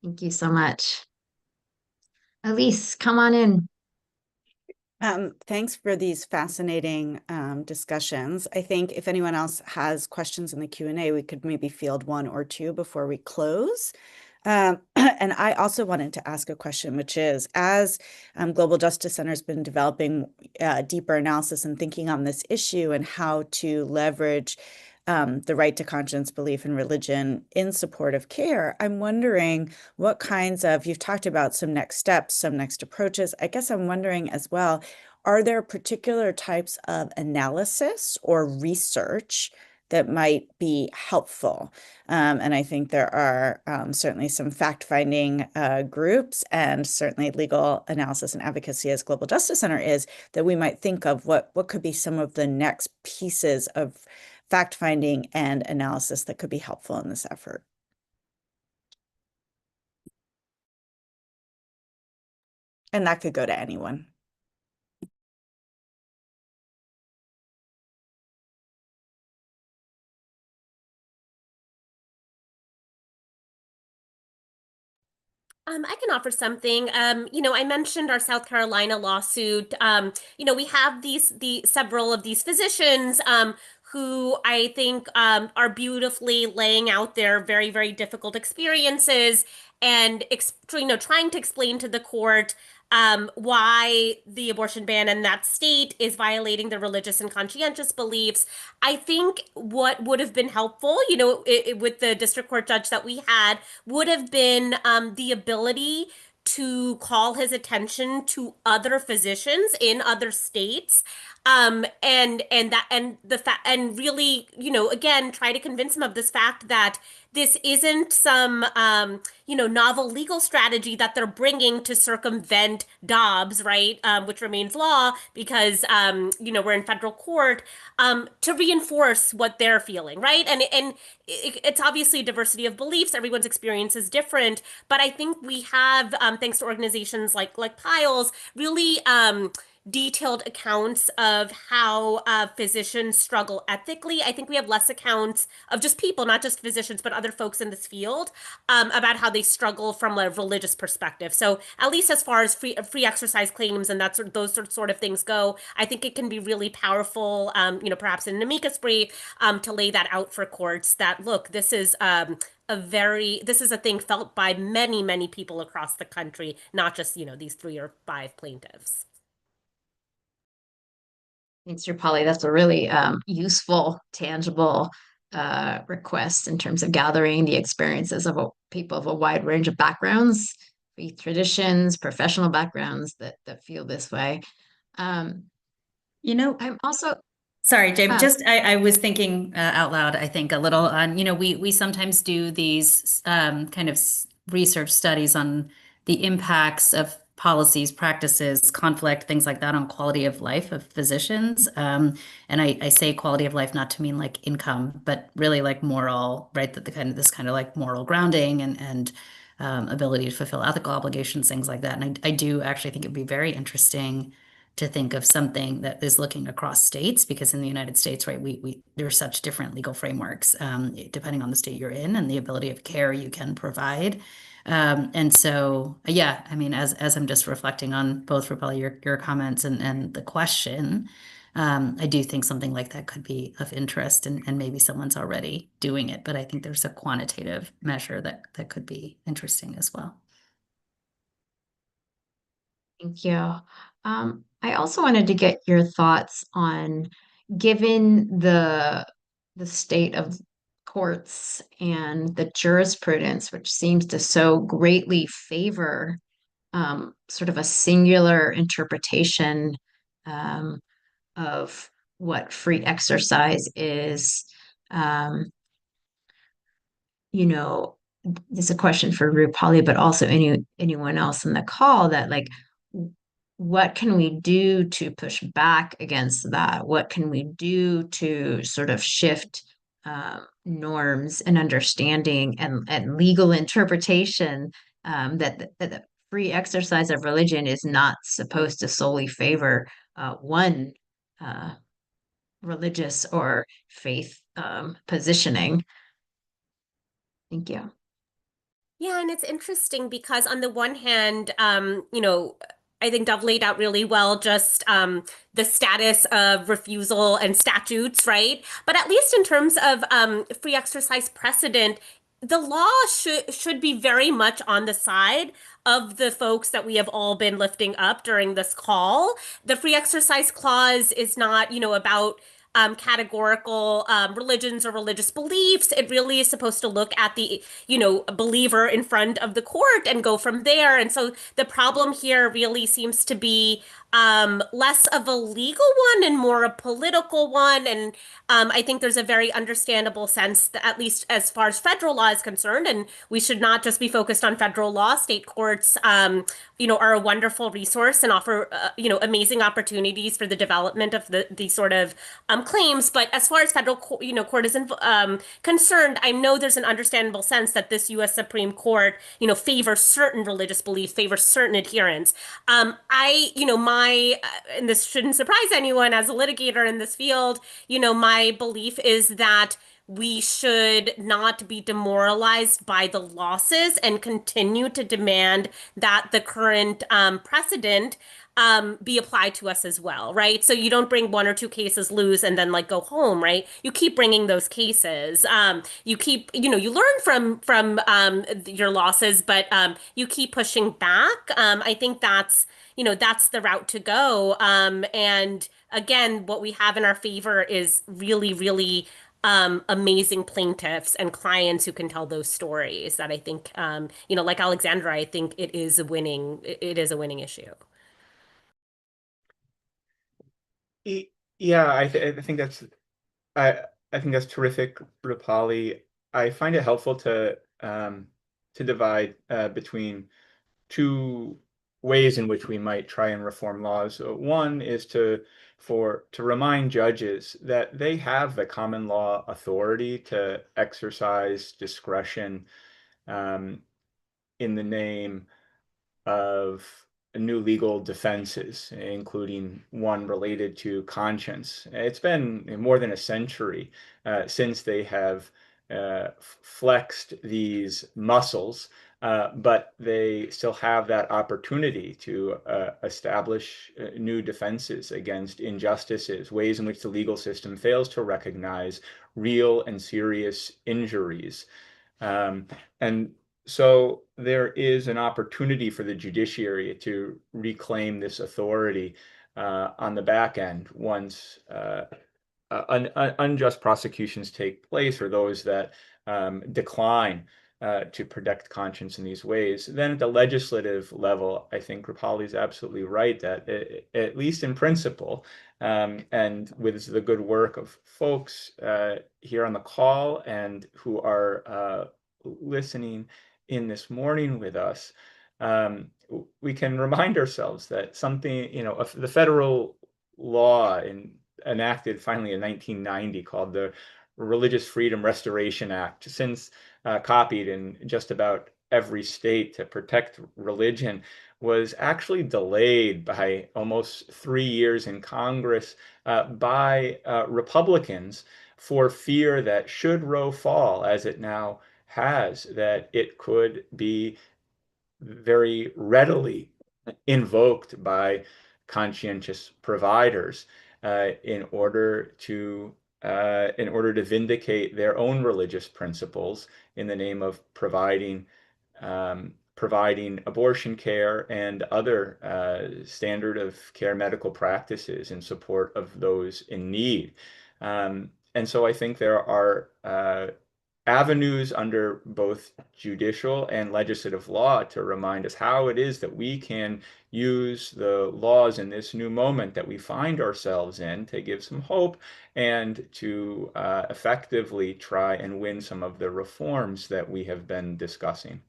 Thank you so much. Elise, come on in. Thanks for these fascinating discussions. I think if anyone else has questions in the Q&A, we could maybe field one or two before we close. And I also wanted to ask a question, which is, as Global Justice Center has been developing deeper analysis and thinking on this issue and how to leverage the right to conscience, belief, and religion in support of care, I'm wondering what kinds of, you've talked about some next steps, some next approaches. I guess I'm wondering as well, are there particular types of analysis or research that might be helpful? And I think there are certainly some fact-finding groups and certainly legal analysis and advocacy as Global Justice Center is, that we might think of what could be some of the next pieces of fact-finding and analysis that could be helpful in this effort. And that could go to anyone. I can offer something. I mentioned our South Carolina lawsuit. We have the several of these physicians who I think are beautifully laying out their very, very difficult experiences and trying to explain to the court why the abortion ban in that state is violating the religious and conscientious beliefs. I think what would have been helpful, with the district court judge that we had, would have been the ability to call his attention to other physicians in other states, and the fact, and really, again, try to convince him of this fact that this isn't some novel legal strategy that they're bringing to circumvent Dobbs, right, which remains law because we're in federal court, to reinforce what they're feeling, right? And it's obviously a diversity of beliefs. Everyone's experience is different, but I think we have, thanks to organizations like Piles, really detailed accounts of how physicians struggle ethically. I think we have less accounts of just people, not just physicians, but other folks in this field, about how they struggle from a religious perspective. So at least as far as free exercise claims and those sort of things go, I think it can be really powerful, perhaps in an amicus brief, to lay that out for courts that, look, this is this is a thing felt by many, many people across the country, not just, these 3 or 5 plaintiffs. Thanks, Rupali. That's a really useful, tangible request in terms of gathering the experiences of people of a wide range of backgrounds, faith traditions, professional backgrounds that feel this way. I'm also Sorry, Jay, I was thinking out loud, I think a little on, we sometimes do these kind of research studies on the impacts of policies, practices, conflict, things like that on quality of life of physicians. And I say quality of life not to mean like income, but really like moral, right? That this kind of like moral grounding and ability to fulfill ethical obligations, things like that. And I do actually think it'd be very interesting to think of something that is looking across states, because in the United States, right, we there are such different legal frameworks, depending on the state you're in and the ability of care you can provide. And so, yeah, I mean, as I'm just reflecting on both, Rupali, your comments and the question, I do think something like that could be of interest, and maybe someone's already doing it, but I think there's a quantitative measure that could be interesting as well. Thank you. I also wanted to get your thoughts on, given the state of courts and the jurisprudence, which seems to so greatly favor sort of a singular interpretation of what free exercise is. Um, this is a question for Rupali, but also anyone else in the call, that like, what can we do to push back against that? What can we do to sort of shift norms and understanding and legal interpretation, that the free exercise of religion is not supposed to solely favor one religious or faith positioning? Thank you. Yeah, and it's interesting because on the one hand, I think Dove laid out really well just the status of refusal and statutes, right? But at least in terms of free exercise precedent, the law should be very much on the side of the folks that we have all been lifting up during this call. The free exercise clause is not, about categorical religions or religious beliefs. It really is supposed to look at the, believer in front of the court and go from there. And so the problem here really seems to be less of a legal one and more a political one. And I think there's a very understandable sense that, at least as far as federal law is concerned, and we should not just be focused on federal law. State courts, are a wonderful resource and offer, amazing opportunities for the development of these sort of claims. But as far as federal, court is concerned, I know there's an understandable sense that this U.S. Supreme Court, favors certain religious beliefs, favors certain adherents. And this shouldn't surprise anyone as a litigator in this field, my belief is that we should not be demoralized by the losses and continue to demand that the current precedent be applied to us as well, right? So you don't bring one or two cases, lose, and then like go home, right? You keep bringing those cases. You keep, you learn from your losses, but you keep pushing back. I think that's the route to go. And again, what we have in our favor is really, really amazing plaintiffs and clients who can tell those stories that I think, like Alexandra, I think it is a winning issue. Yeah, I think I I think that's terrific, Rupali. I find it helpful to divide between two ways in which we might try and reform laws. One is to remind judges that they have the common law authority to exercise discretion um, in the name of new legal defenses, including one related to conscience. It's been more than a century since they have flexed these muscles, but they still have that opportunity to establish new defenses against injustices, ways in which the legal system fails to recognize real and serious injuries. Um, and so there is an opportunity for the judiciary to reclaim this authority on the back end once unjust prosecutions take place, or those that decline to protect conscience in these ways. Then at the legislative level, I think Rupali is absolutely right that at least in principle, and with the good work of folks here on the call and who are listening in this morning with us, we can remind ourselves that something, the federal law enacted finally in 1990 called the Religious Freedom Restoration Act, since copied in just about every state to protect religion, was actually delayed by almost 3 years in Congress by Republicans for fear that should Roe fall, as it now has, that it could be very readily invoked by conscientious providers in order to vindicate their own religious principles in the name of providing abortion care and other standard of care medical practices in support of those in need. And so I think there are avenues under both judicial and legislative law to remind us how it is that we can use the laws in this new moment that we find ourselves in to give some hope and to effectively try and win some of the reforms that we have been discussing.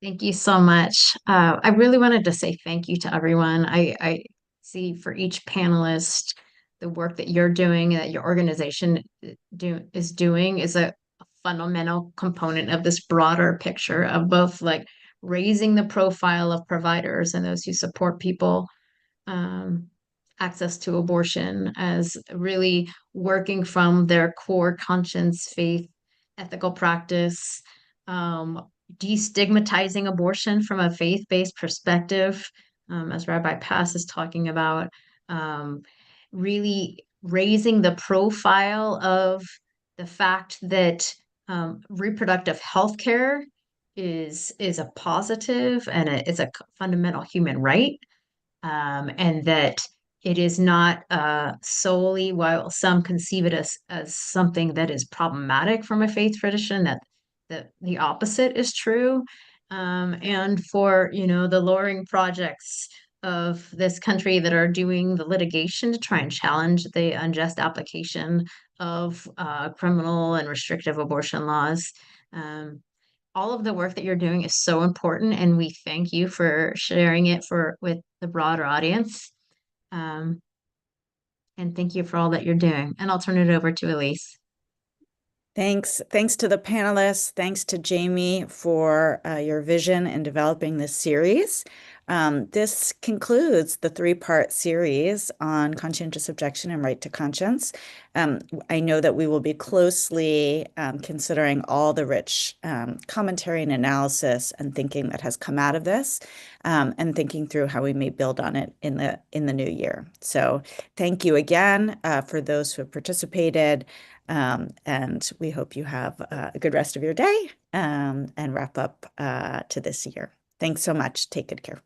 Thank you so much. I really wanted to say thank you to everyone. I see for each panelist, the work that you're doing, that your organization is doing is a fundamental component of this broader picture of both like raising the profile of providers and those who support people um, access to abortion, as really working from their core conscience, faith, ethical practice, destigmatizing abortion from a faith-based perspective, as Rabbi Pass is talking about, really raising the profile of the fact that reproductive health care is a positive and it's a fundamental human right, and that it is not solely, while some conceive it as something that is problematic from a faith tradition, that the opposite is true. And for, the lawyering projects of this country that are doing the litigation to try and challenge the unjust application of criminal and restrictive abortion laws. All of the work that you're doing is so important, and we thank you for sharing it with the broader audience. Um, and thank you for all that you're doing. And I'll turn it over to Elise. Thanks. Thanks to the panelists. Thanks to Jamie for your vision in developing this series. This concludes the three-part series on conscientious objection and right to conscience. I know that we will be closely considering all the rich commentary and analysis and thinking that has come out of this, and thinking through how we may build on it in the new year. So thank you again for those who have participated, and we hope you have a good rest of your day, and wrap up to this year. Thanks so much. Take good care.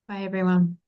Bye, everyone.